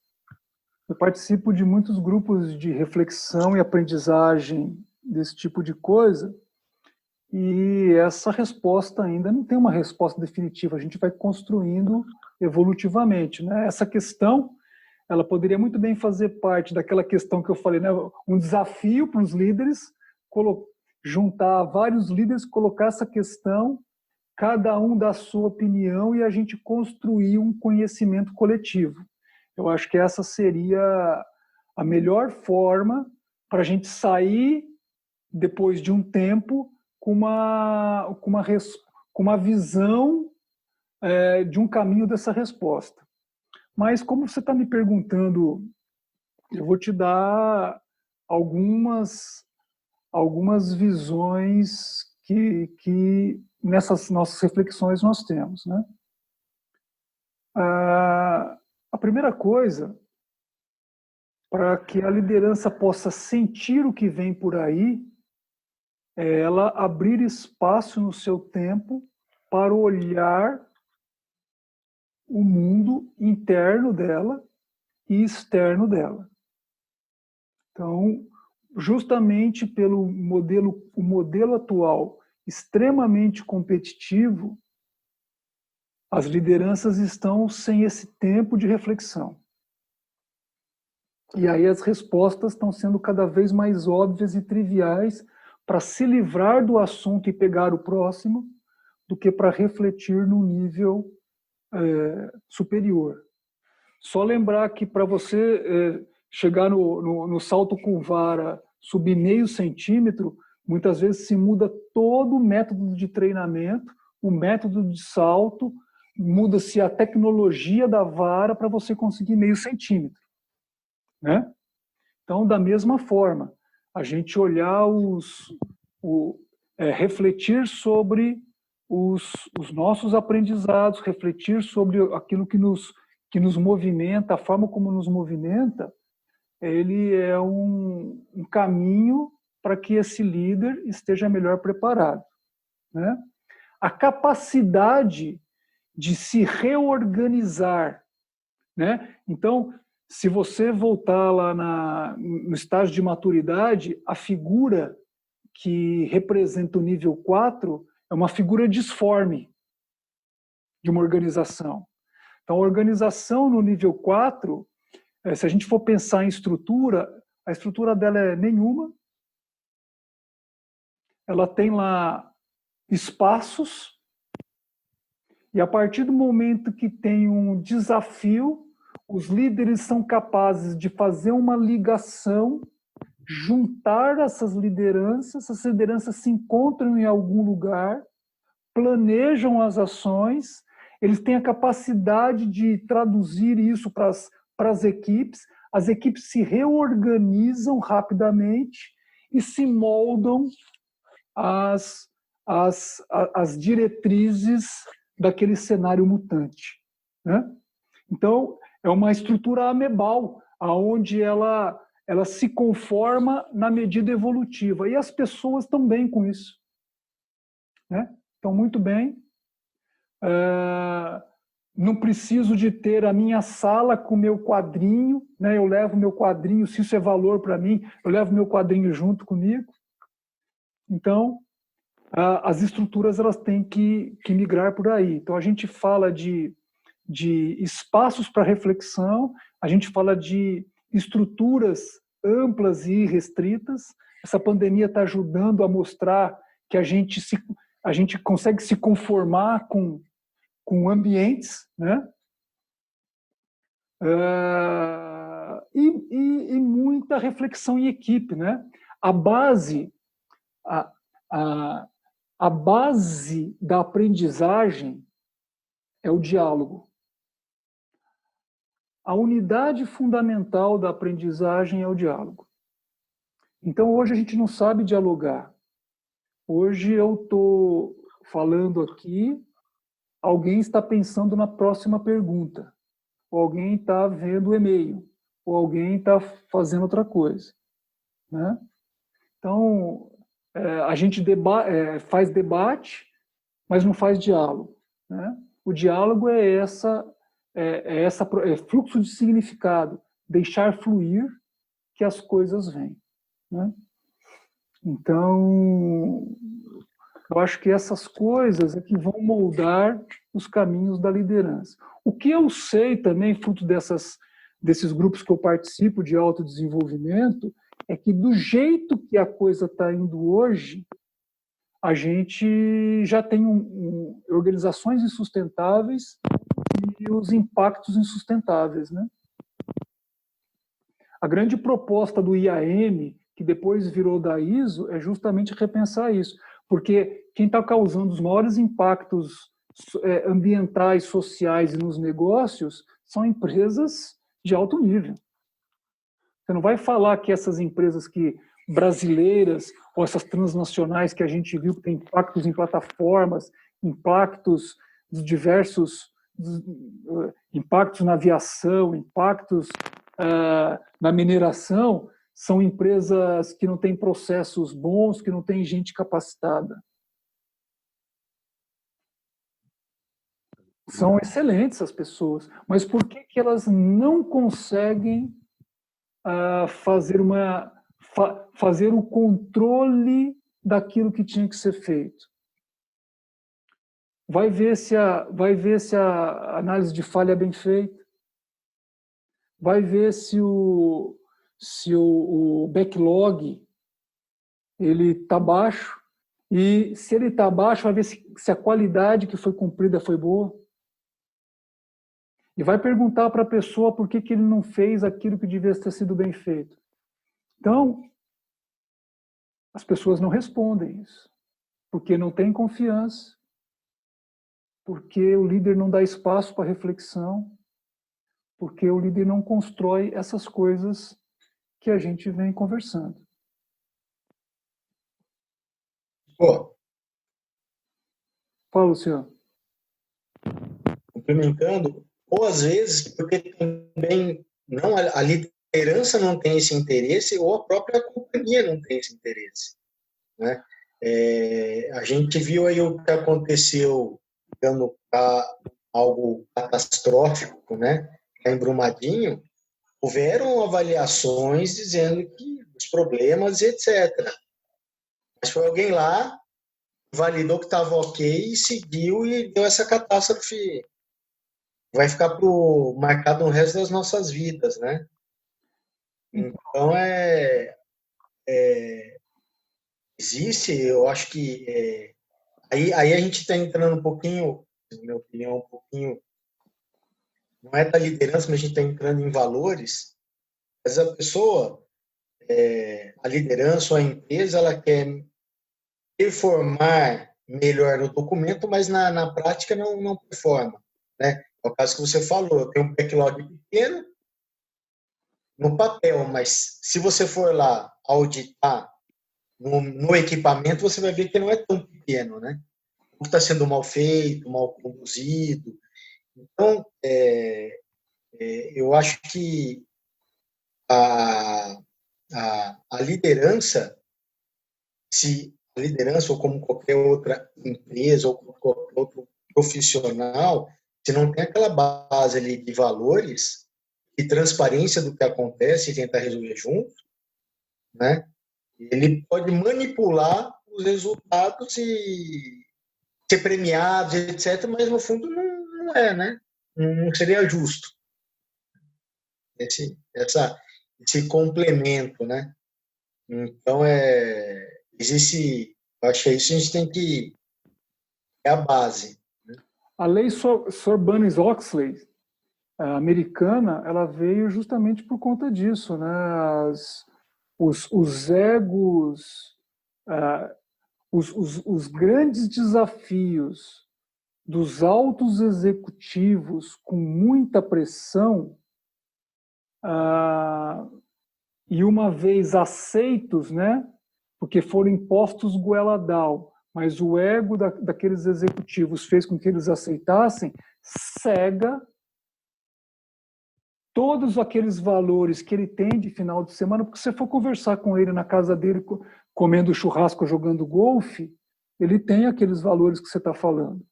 eu participo de muitos grupos de reflexão e aprendizagem desse tipo de coisa, e essa resposta ainda não tem uma resposta definitiva. A gente vai construindo evolutivamente, né? Essa questão, ela poderia muito bem fazer parte daquela questão que eu falei, né? Um desafio para os líderes, juntar vários líderes, colocar essa questão, cada um dá a sua opinião e a gente construir um conhecimento coletivo. Eu acho que essa seria a melhor forma para a gente sair, depois de um tempo, com uma visão de um caminho dessa resposta. Mas, como você está me perguntando, eu vou te dar algumas visões que nessas nossas reflexões nós temos, né? A primeira coisa, para que a liderança possa sentir o que vem por aí, é ela abrir espaço no seu tempo para olhar o mundo interno dela e externo dela. Então, justamente pelo o modelo atual extremamente competitivo, as lideranças estão sem esse tempo de reflexão. E aí as respostas estão sendo cada vez mais óbvias e triviais para se livrar do assunto e pegar o próximo, do que para refletir no nível superior. Só lembrar que para você chegar no salto com vara, subir meio centímetro, muitas vezes se muda todo o método de treinamento, o método de salto, muda-se a tecnologia da vara para você conseguir meio centímetro, né? Então, da mesma forma, a gente olhar refletir sobre os nossos aprendizados, refletir sobre aquilo que nos movimenta, a forma como nos movimenta, ele é um caminho para que esse líder esteja melhor preparado, né? A capacidade de se reorganizar, né? Então, se você voltar lá no estágio de maturidade, a figura que representa o nível 4 é uma figura disforme de uma organização. Então, a organização no nível 4, se a gente for pensar em estrutura, a estrutura dela é nenhuma. Ela tem lá espaços, e a partir do momento que tem um desafio, os líderes são capazes de fazer uma ligação, juntar essas lideranças se encontram em algum lugar, planejam as ações, eles têm a capacidade de traduzir isso para as equipes, as equipes se reorganizam rapidamente e se moldam às diretrizes daquele cenário mutante, né? Então, é uma estrutura amebal, onde ela se conforma na medida evolutiva. E as pessoas estão bem com isso, né? Estão muito bem. Não preciso de ter a minha sala com o meu quadrinho, né? Eu levo meu quadrinho, se isso é valor para mim, eu levo meu quadrinho junto comigo. Então, as estruturas elas têm que migrar por aí. Então, a gente fala de espaços para reflexão, a gente fala de estruturas amplas e restritas. Essa pandemia está ajudando a mostrar que a gente consegue se conformar com ambientes, né? E muita reflexão em equipe, né? A base da aprendizagem é o diálogo. A unidade fundamental da aprendizagem é o diálogo. Então, hoje a gente não sabe dialogar. Hoje eu estou falando aqui, alguém está pensando na próxima pergunta, ou alguém está vendo o e-mail, ou alguém está fazendo outra coisa, né? Então, a gente faz debate, mas não faz diálogo, né? O diálogo é fluxo de significado, deixar fluir que as coisas vêm, né? Então, eu acho que essas coisas é que vão moldar os caminhos da liderança. O que eu sei também, fruto desses grupos que eu participo de autodesenvolvimento, é que do jeito que a coisa está indo hoje, a gente já tem organizações insustentáveis e os impactos insustentáveis, né? A grande proposta do IAM, que depois virou da ISO, é justamente repensar isso, porque quem está causando os maiores impactos ambientais, sociais e nos negócios são empresas de alto nível. Você não vai falar que essas empresas brasileiras ou essas transnacionais que a gente viu que tem impactos em plataformas, impactos de diversos impactos na aviação, impactos na mineração, são empresas que não têm processos bons, que não têm gente capacitada. São excelentes as pessoas, mas por que elas não conseguem fazer o controle daquilo que tinha que ser feito? Vai ver se a análise de falha é bem feita, vai ver se o backlog ele está baixo, e se ele está baixo, vai ver se a qualidade que foi cumprida foi boa. E vai perguntar para a pessoa por que ele não fez aquilo que devia ter sido bem feito. Então, as pessoas não respondem isso, porque não tem confiança, porque o líder não dá espaço para reflexão, porque o líder não constrói essas coisas que a gente vem conversando. Pô. Fala, Luciano. Complementando, ou às vezes, porque também não, a liderança não tem esse interesse, ou a própria companhia não tem esse interesse, né? A gente viu aí o que aconteceu, digamos, algo catastrófico, né? Em Brumadinho, houveram avaliações dizendo que os problemas, etc. Mas foi alguém lá, validou que estava ok, seguiu e deu essa catástrofe. Vai ficar marcado no resto das nossas vidas, né? Então, existe, eu acho que aí a gente está entrando um pouquinho, na minha opinião, um pouquinho não é da liderança, mas a gente está entrando em valores, mas a pessoa, a liderança ou a empresa, ela quer performar melhor no documento, mas na prática não performa, né? É o caso que você falou, eu tenho um backlog pequeno no papel, mas se você for lá auditar no equipamento, você vai ver que não é tão pequeno, né? Está sendo mal feito, mal conduzido. Então, eu acho que a, a liderança, se a liderança ou como qualquer outra empresa ou qualquer outro profissional, se não tem aquela base ali de valores e transparência do que acontece e tentar resolver junto, né? Ele pode manipular os resultados e ser premiado, etc., mas no fundo não é, né? Não seria justo esse complemento, né? Então, existe, eu acho que isso a gente tem que, é a base. Né? A lei Sarbanes-Oxley, americana, ela veio justamente por conta disso, né? Os egos, os grandes desafios dos altos executivos com muita pressão, e uma vez aceitos, né? Porque foram impostos goela abaixo, mas o ego daqueles executivos fez com que eles aceitassem, cega todos aqueles valores que ele tem de final de semana, porque se você for conversar com ele na casa dele, comendo churrasco, jogando golfe, ele tem aqueles valores que você está falando.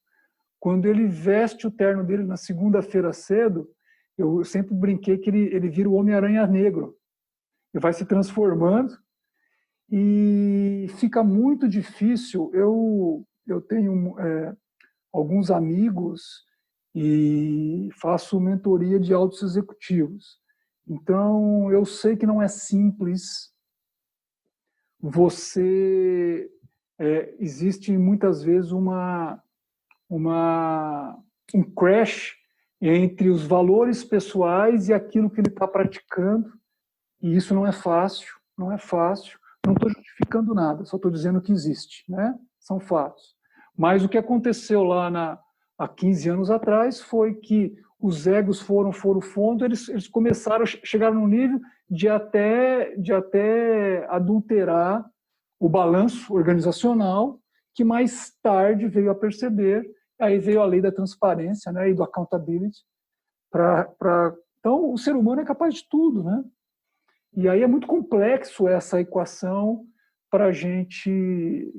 Quando ele veste o terno dele na segunda-feira cedo, eu sempre brinquei que ele vira o Homem-Aranha negro. Ele vai se transformando e fica muito difícil. Eu tenho alguns amigos e faço mentoria de altos executivos. Então, eu sei que não é simples. Existe muitas vezes um crash entre os valores pessoais e aquilo que ele está praticando, e isso não é fácil, não é fácil. Não estou justificando nada, só estou dizendo que existe, né? São fatos. Mas o que aconteceu lá há 15 anos atrás foi que os egos foram fundo, eles começaram, chegaram no nível de até adulterar o balanço organizacional, que mais tarde veio a perceber, aí veio a lei da transparência, né, e do accountability. Então, o ser humano é capaz de tudo, né? E aí é muito complexo essa equação para a gente...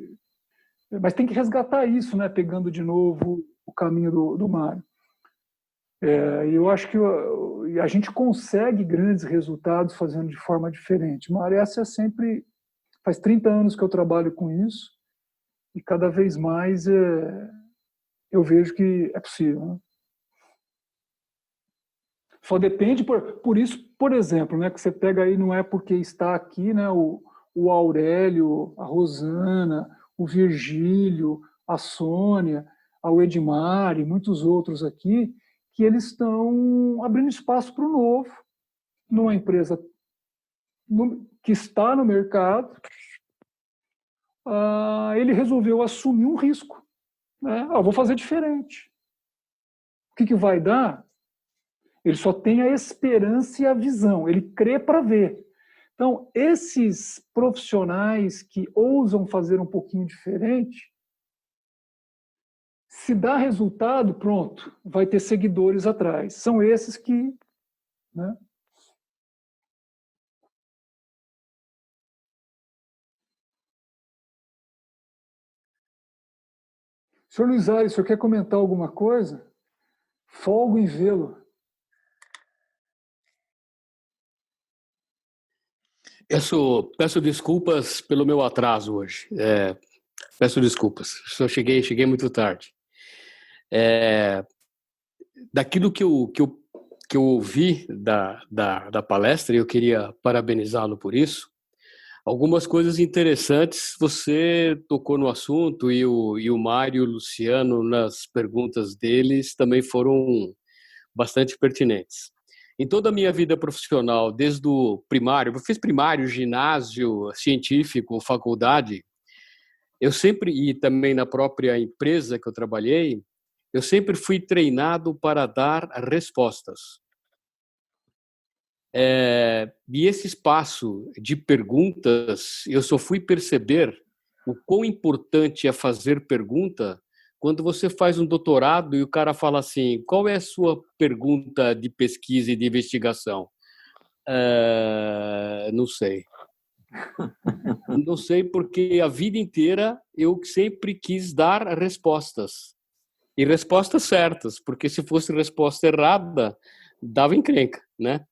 Mas tem que resgatar isso, né? Pegando de novo o caminho do Mário. Eu acho que a gente consegue grandes resultados fazendo de forma diferente. Mário, essa é sempre... Faz 30 anos que eu trabalho com isso e cada vez mais eu vejo que é possível, né? Só depende, por isso, por exemplo, né, que você pega aí, não é porque está aqui, né, o Aurélio, a Rosana, o Virgílio, a Sônia, o Edmar e muitos outros aqui, que eles estão abrindo espaço para o novo, numa empresa que está no mercado. Ele resolveu assumir um risco, né? Vou fazer diferente. O que vai dar? Ele só tem a esperança e a visão, ele crê para ver. Então, esses profissionais que ousam fazer um pouquinho diferente, se dá resultado, pronto, vai ter seguidores atrás. São esses que... Né? Senhor Luiz Aires, o senhor quer comentar alguma coisa? Folgo em vê-lo. Peço desculpas pelo meu atraso hoje. Peço desculpas. Só cheguei muito tarde. Daquilo que eu ouvi da palestra, eu queria parabenizá-lo por isso. Algumas coisas interessantes, você tocou no assunto e o Mário e o Luciano, nas perguntas deles, também foram bastante pertinentes. Em toda a minha vida profissional, desde o primário, eu fiz primário, ginásio, científico, faculdade, eu sempre, e também na própria empresa que eu trabalhei, eu sempre fui treinado para dar respostas. E esse espaço de perguntas, eu só fui perceber o quão importante é fazer pergunta quando você faz um doutorado e o cara fala assim, qual é a sua pergunta de pesquisa e de investigação? Não sei. Não sei, porque a vida inteira eu sempre quis dar respostas. E respostas certas, porque se fosse resposta errada, dava encrenca, né?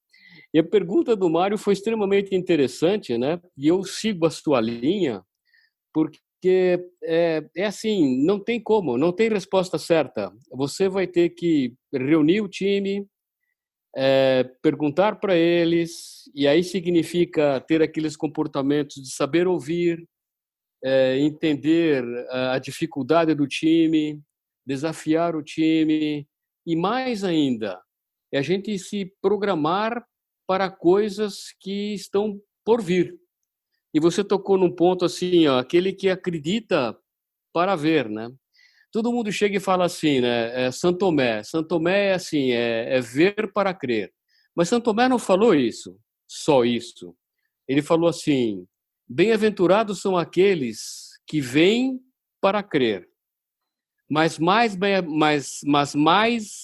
E a pergunta do Mário foi extremamente interessante, né? E eu sigo a sua linha, porque é assim, não tem como, não tem resposta certa. Você vai ter que reunir o time, perguntar para eles, e aí significa ter aqueles comportamentos de saber ouvir, entender a dificuldade do time, desafiar o time, e mais ainda, é a gente se programar para coisas que estão por vir. E você tocou num ponto assim, ó, aquele que acredita para ver, né? Todo mundo chega e fala assim, né? Santo Tomé. Santo Tomé é assim, é ver para crer. Mas Santo Tomé não falou isso, só isso. Ele falou assim, bem-aventurados são aqueles que vêm para crer. Mas mais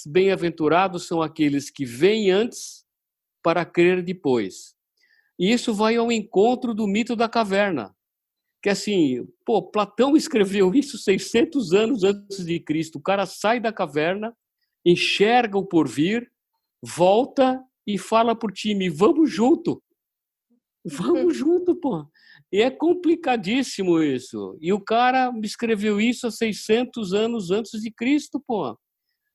bem-aventurados são aqueles que vêm antes para crer depois. E isso vai ao encontro do mito da caverna. Que assim, Platão escreveu isso 600 anos antes de Cristo. O cara sai da caverna, enxerga o porvir, volta e fala pro time, vamos junto. Vamos junto, pô. E é complicadíssimo isso. E o cara escreveu isso há 600 anos antes de Cristo, pô.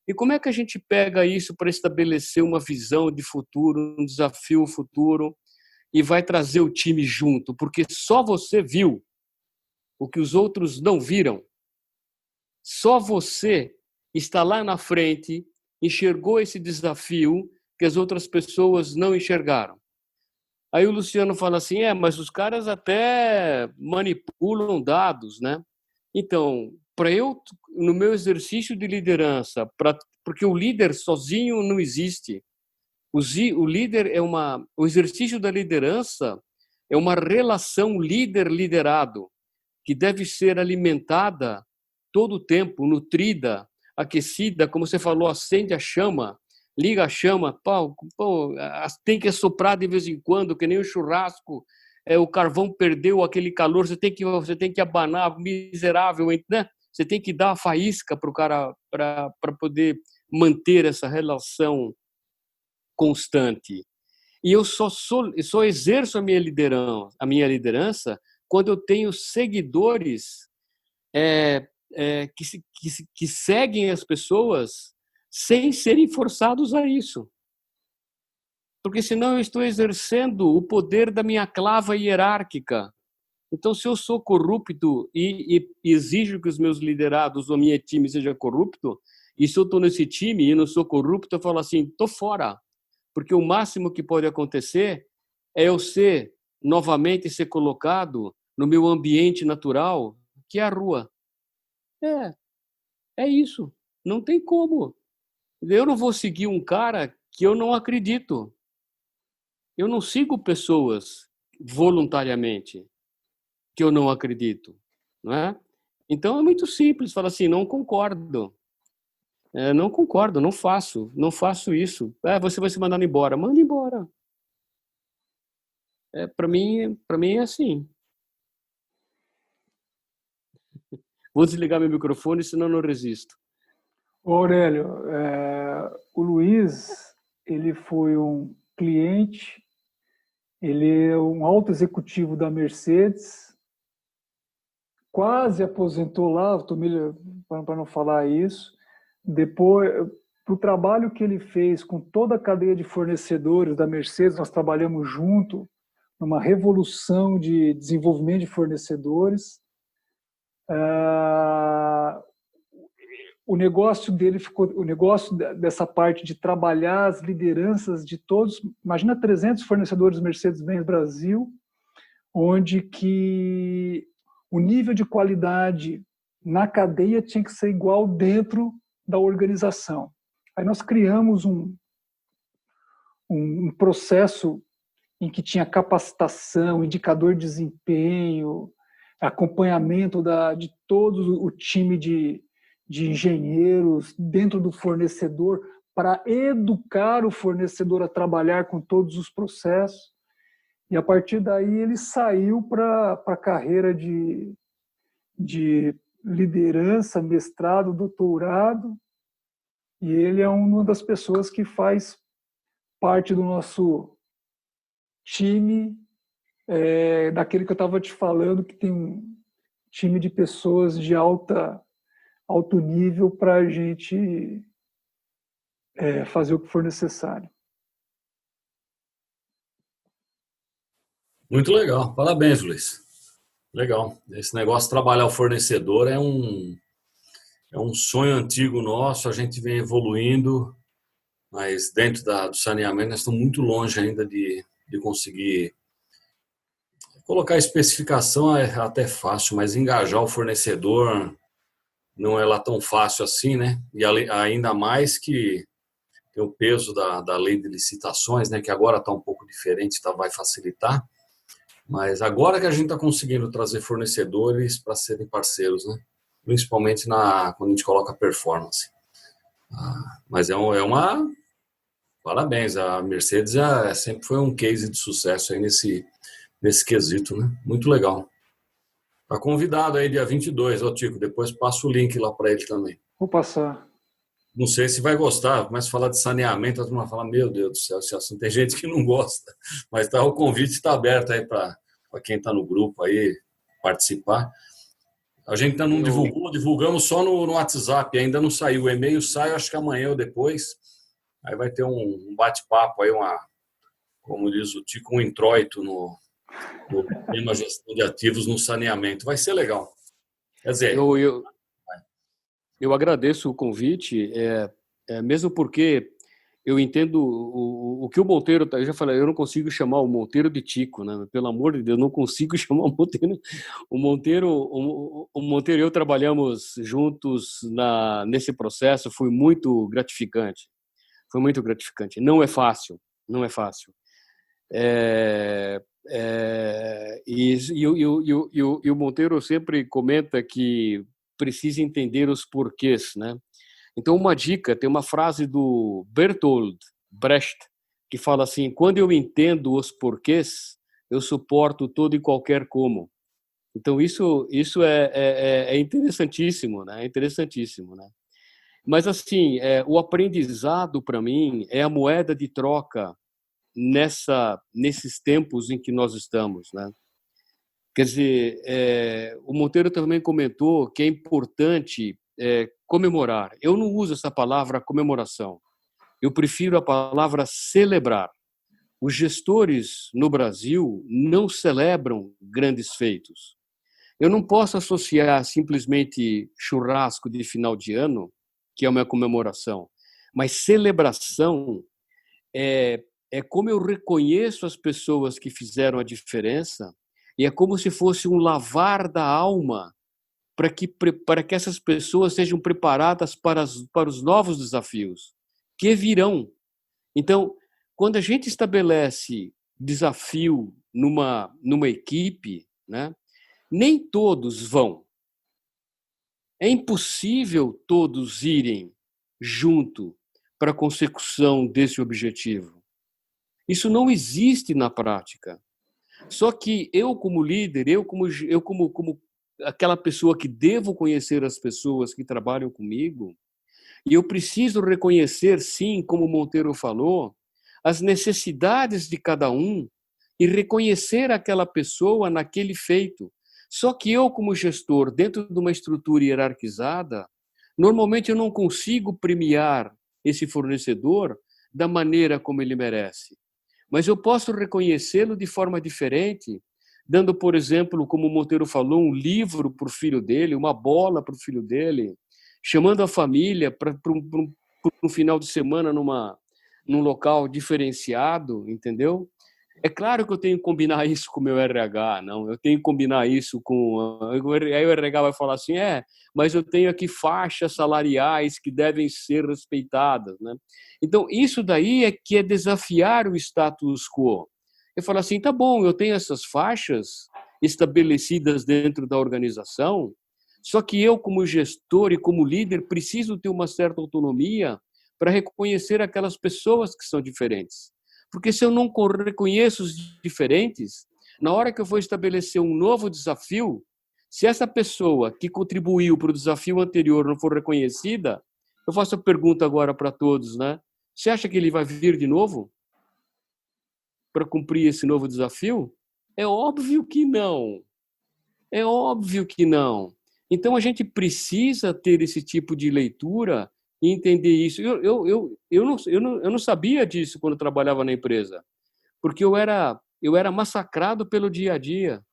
E como é que a gente pega isso para estabelecer uma visão de futuro, um desafio futuro, e vai trazer o time junto? Porque só você viu o que os outros não viram. Só você está lá na frente, enxergou esse desafio que as outras pessoas não enxergaram. Aí o Luciano fala assim, mas os caras até manipulam dados, né? Então, para eu, no meu exercício de liderança, porque o líder sozinho não existe. O líder o exercício da liderança é uma relação líder-liderado, que deve ser alimentada todo o tempo, nutrida, aquecida, como você falou, acende a chama, liga a chama, tem que assoprar de vez em quando, que nem um churrasco, o carvão perdeu aquele calor, você tem que abanar, miserável, né? Você tem que dar a faísca para o cara para poder manter essa relação constante. E eu só exerço a minha liderança quando eu tenho seguidores que seguem as pessoas sem serem forçados a isso. Porque senão eu estou exercendo o poder da minha clava hierárquica. Então, se eu sou corrupto e exijo que os meus liderados ou minha time seja corrupto, e se eu estou nesse time e não sou corrupto, eu falo assim, estou fora. Porque o máximo que pode acontecer é eu novamente ser colocado no meu ambiente natural, que é a rua. É isso. Não tem como. Eu não vou seguir um cara que eu não acredito. Eu não sigo pessoas voluntariamente que eu não acredito, não é? Então é muito simples, fala assim, não concordo. Não concordo, não faço isso. Você vai ser mandado embora, manda embora. Para mim é assim. Vou desligar meu microfone, senão não resisto. Aurélio, o Luiz, ele foi um cliente, ele é um alto executivo da Mercedes, quase aposentou lá, para não falar isso. Depois, para o trabalho que ele fez com toda a cadeia de fornecedores da Mercedes, nós trabalhamos junto numa revolução de desenvolvimento de fornecedores. o negócio dele ficou, o negócio dessa parte de trabalhar as lideranças de todos, imagina 300 fornecedores Mercedes-Benz Brasil, onde que o nível de qualidade na cadeia tinha que ser igual dentro da organização. Aí nós criamos um processo em que tinha capacitação, indicador de desempenho, acompanhamento de todo o time de engenheiros dentro do fornecedor para educar o fornecedor a trabalhar com todos os processos. E, a partir daí, ele saiu para a carreira de liderança, mestrado, doutorado, e ele é uma das pessoas que faz parte do nosso time, daquele que eu estava te falando, que tem um time de pessoas de alto nível para a gente fazer o que for necessário. Muito legal. Parabéns, Luiz. Legal. Esse negócio de trabalhar o fornecedor é um sonho antigo nosso. A gente vem evoluindo, mas dentro do saneamento nós estamos muito longe ainda de conseguir colocar a especificação. É até fácil, mas engajar o fornecedor não é lá tão fácil assim, né? E ainda mais que tem o peso da lei de licitações, né? Que agora está um pouco diferente, vai facilitar. Mas agora que a gente está conseguindo trazer fornecedores para serem parceiros, né? Principalmente quando a gente coloca performance. Mas é uma... Parabéns, a Mercedes sempre foi um case de sucesso aí nesse quesito, né? Muito legal. Está convidado aí dia 22, Tico, depois passa o link lá para ele também. Vou passar. Não sei se vai gostar, começa a falar de saneamento, a turma fala, meu Deus do céu, esse assunto. Tem gente que não gosta, mas o convite está aberto aí para quem está no grupo aí participar. A gente ainda não divulgamos só no WhatsApp, ainda não saiu. O e-mail sai, acho que amanhã ou depois. Aí vai ter um bate-papo aí, como diz o Tico, um introito no tema gestão de ativos no saneamento. Vai ser legal. Quer dizer... Eu agradeço o convite, mesmo porque eu entendo o que o Monteiro... Eu já falei, eu não consigo chamar o Monteiro de Tico, né? Pelo amor de Deus, não consigo chamar o Monteiro. O Monteiro e eu trabalhamos juntos nesse processo, foi muito gratificante. Foi muito gratificante. Não é fácil, não é fácil. E o Monteiro sempre comenta que precisa entender os porquês, né? Então, uma dica, tem uma frase do Bertolt Brecht que fala assim: quando eu entendo os porquês, eu suporto todo e qualquer como. Então, isso é interessantíssimo, né? É interessantíssimo, né? Mas, assim, o aprendizado, para mim, é a moeda de troca nesses tempos em que nós estamos, né? Quer dizer, o Monteiro também comentou que é importante comemorar. Eu não uso essa palavra comemoração. Eu prefiro a palavra celebrar. Os gestores no Brasil não celebram grandes feitos. Eu não posso associar simplesmente churrasco de final de ano, que é uma comemoração, mas celebração é como eu reconheço as pessoas que fizeram a diferença. E é como se fosse um lavar da alma para que essas pessoas sejam preparadas para os novos desafios que virão. Então, quando a gente estabelece desafio numa equipe, né, nem todos vão. É impossível todos irem junto para a consecução desse objetivo. Isso não existe na prática. Só que eu, como líder, eu como aquela pessoa que devo conhecer as pessoas que trabalham comigo, e eu preciso reconhecer, sim, como o Monteiro falou, as necessidades de cada um e reconhecer aquela pessoa naquele feito. Só que eu, como gestor, dentro de uma estrutura hierarquizada, normalmente eu não consigo premiar esse fornecedor da maneira como ele merece. Mas eu posso reconhecê-lo de forma diferente, dando, por exemplo, como o Monteiro falou, um livro para o filho dele, uma bola para o filho dele, chamando a família para um final de semana num local diferenciado, entendeu? É claro que eu tenho que combinar isso com o meu RH, não. Eu tenho que combinar isso com... Aí o RH vai falar assim, mas eu tenho aqui faixas salariais que devem ser respeitadas, né? Então, isso daí é que é desafiar o status quo. Eu falo assim, tá bom, eu tenho essas faixas estabelecidas dentro da organização, só que eu, como gestor e como líder, preciso ter uma certa autonomia para reconhecer aquelas pessoas que são diferentes. Porque se eu não reconheço os diferentes, na hora que eu for estabelecer um novo desafio, se essa pessoa que contribuiu para o desafio anterior não for reconhecida, eu faço a pergunta agora para todos, né? Você acha que ele vai vir de novo para cumprir esse novo desafio? É óbvio que não. É óbvio que não. Então, a gente precisa ter esse tipo de leitura e entender isso. Eu não sabia disso quando eu trabalhava na empresa, porque eu era massacrado pelo dia a dia.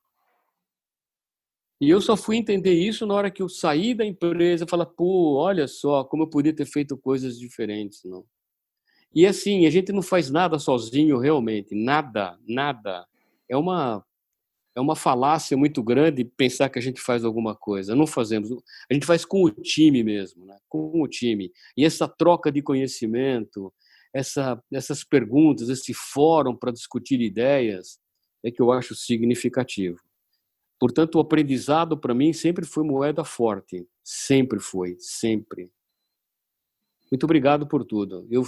E eu só fui entender isso na hora que eu saí da empresa e falar, pô, olha só, como eu podia ter feito coisas diferentes, não? E assim, a gente não faz nada sozinho realmente, nada. É uma falácia muito grande pensar que a gente faz alguma coisa. Não fazemos. A gente faz com o time mesmo, né? Com o time. E essa troca de conhecimento, essas perguntas, esse fórum para discutir ideias, é que eu acho significativo. Portanto, o aprendizado, para mim, sempre foi moeda forte. Sempre foi, sempre. Muito obrigado por tudo. Eu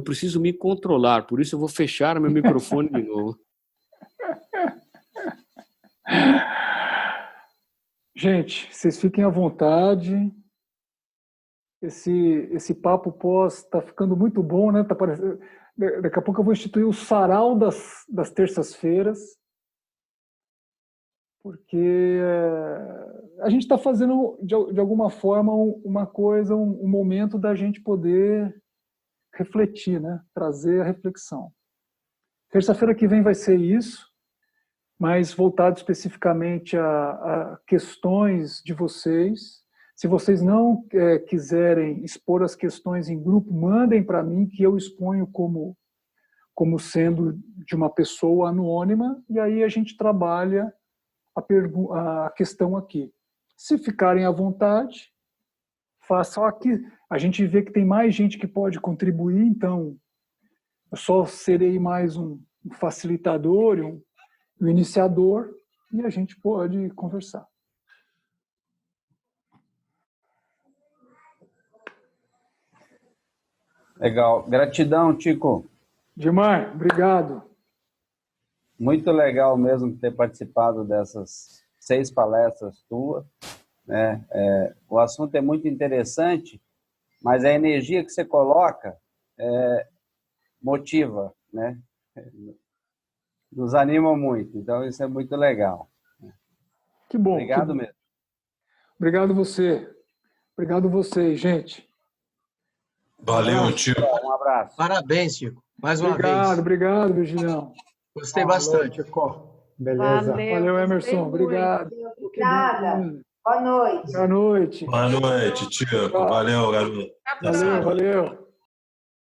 preciso me controlar, por isso eu vou fechar meu microfone de novo. Gente, vocês fiquem à vontade. Esse papo pós está ficando muito bom, né? Tá parecendo... Daqui a pouco eu vou instituir o sarau das terças-feiras, porque a gente está fazendo, de alguma forma, uma coisa, um momento da gente poder refletir, né? Trazer a reflexão. Terça-feira que vem vai ser isso, mas voltado especificamente a questões de vocês. Se vocês não quiserem expor as questões em grupo, mandem para mim, que eu exponho como sendo de uma pessoa anônima, e aí a gente trabalha a questão aqui. Se ficarem à vontade, façam aqui. A gente vê que tem mais gente que pode contribuir, então eu só serei mais um facilitador, um iniciador, e a gente pode conversar. Legal. Gratidão, Tico. Dimar, obrigado. Muito legal mesmo ter participado dessas 6 palestras tuas, né? O assunto é muito interessante, mas a energia que você coloca motiva, né? Nos anima muito. Então, isso é muito legal. Que bom. Obrigado mesmo. Obrigado você. Obrigado vocês, gente. Valeu, Tico. Um abraço. Parabéns, Tico. Mais uma vez. Obrigado, Virginião. Gostei bastante. Beleza. Valeu, Emerson. Obrigado. Obrigada. Boa noite. Boa noite. Boa noite, Tico. Valeu, garoto. Valeu.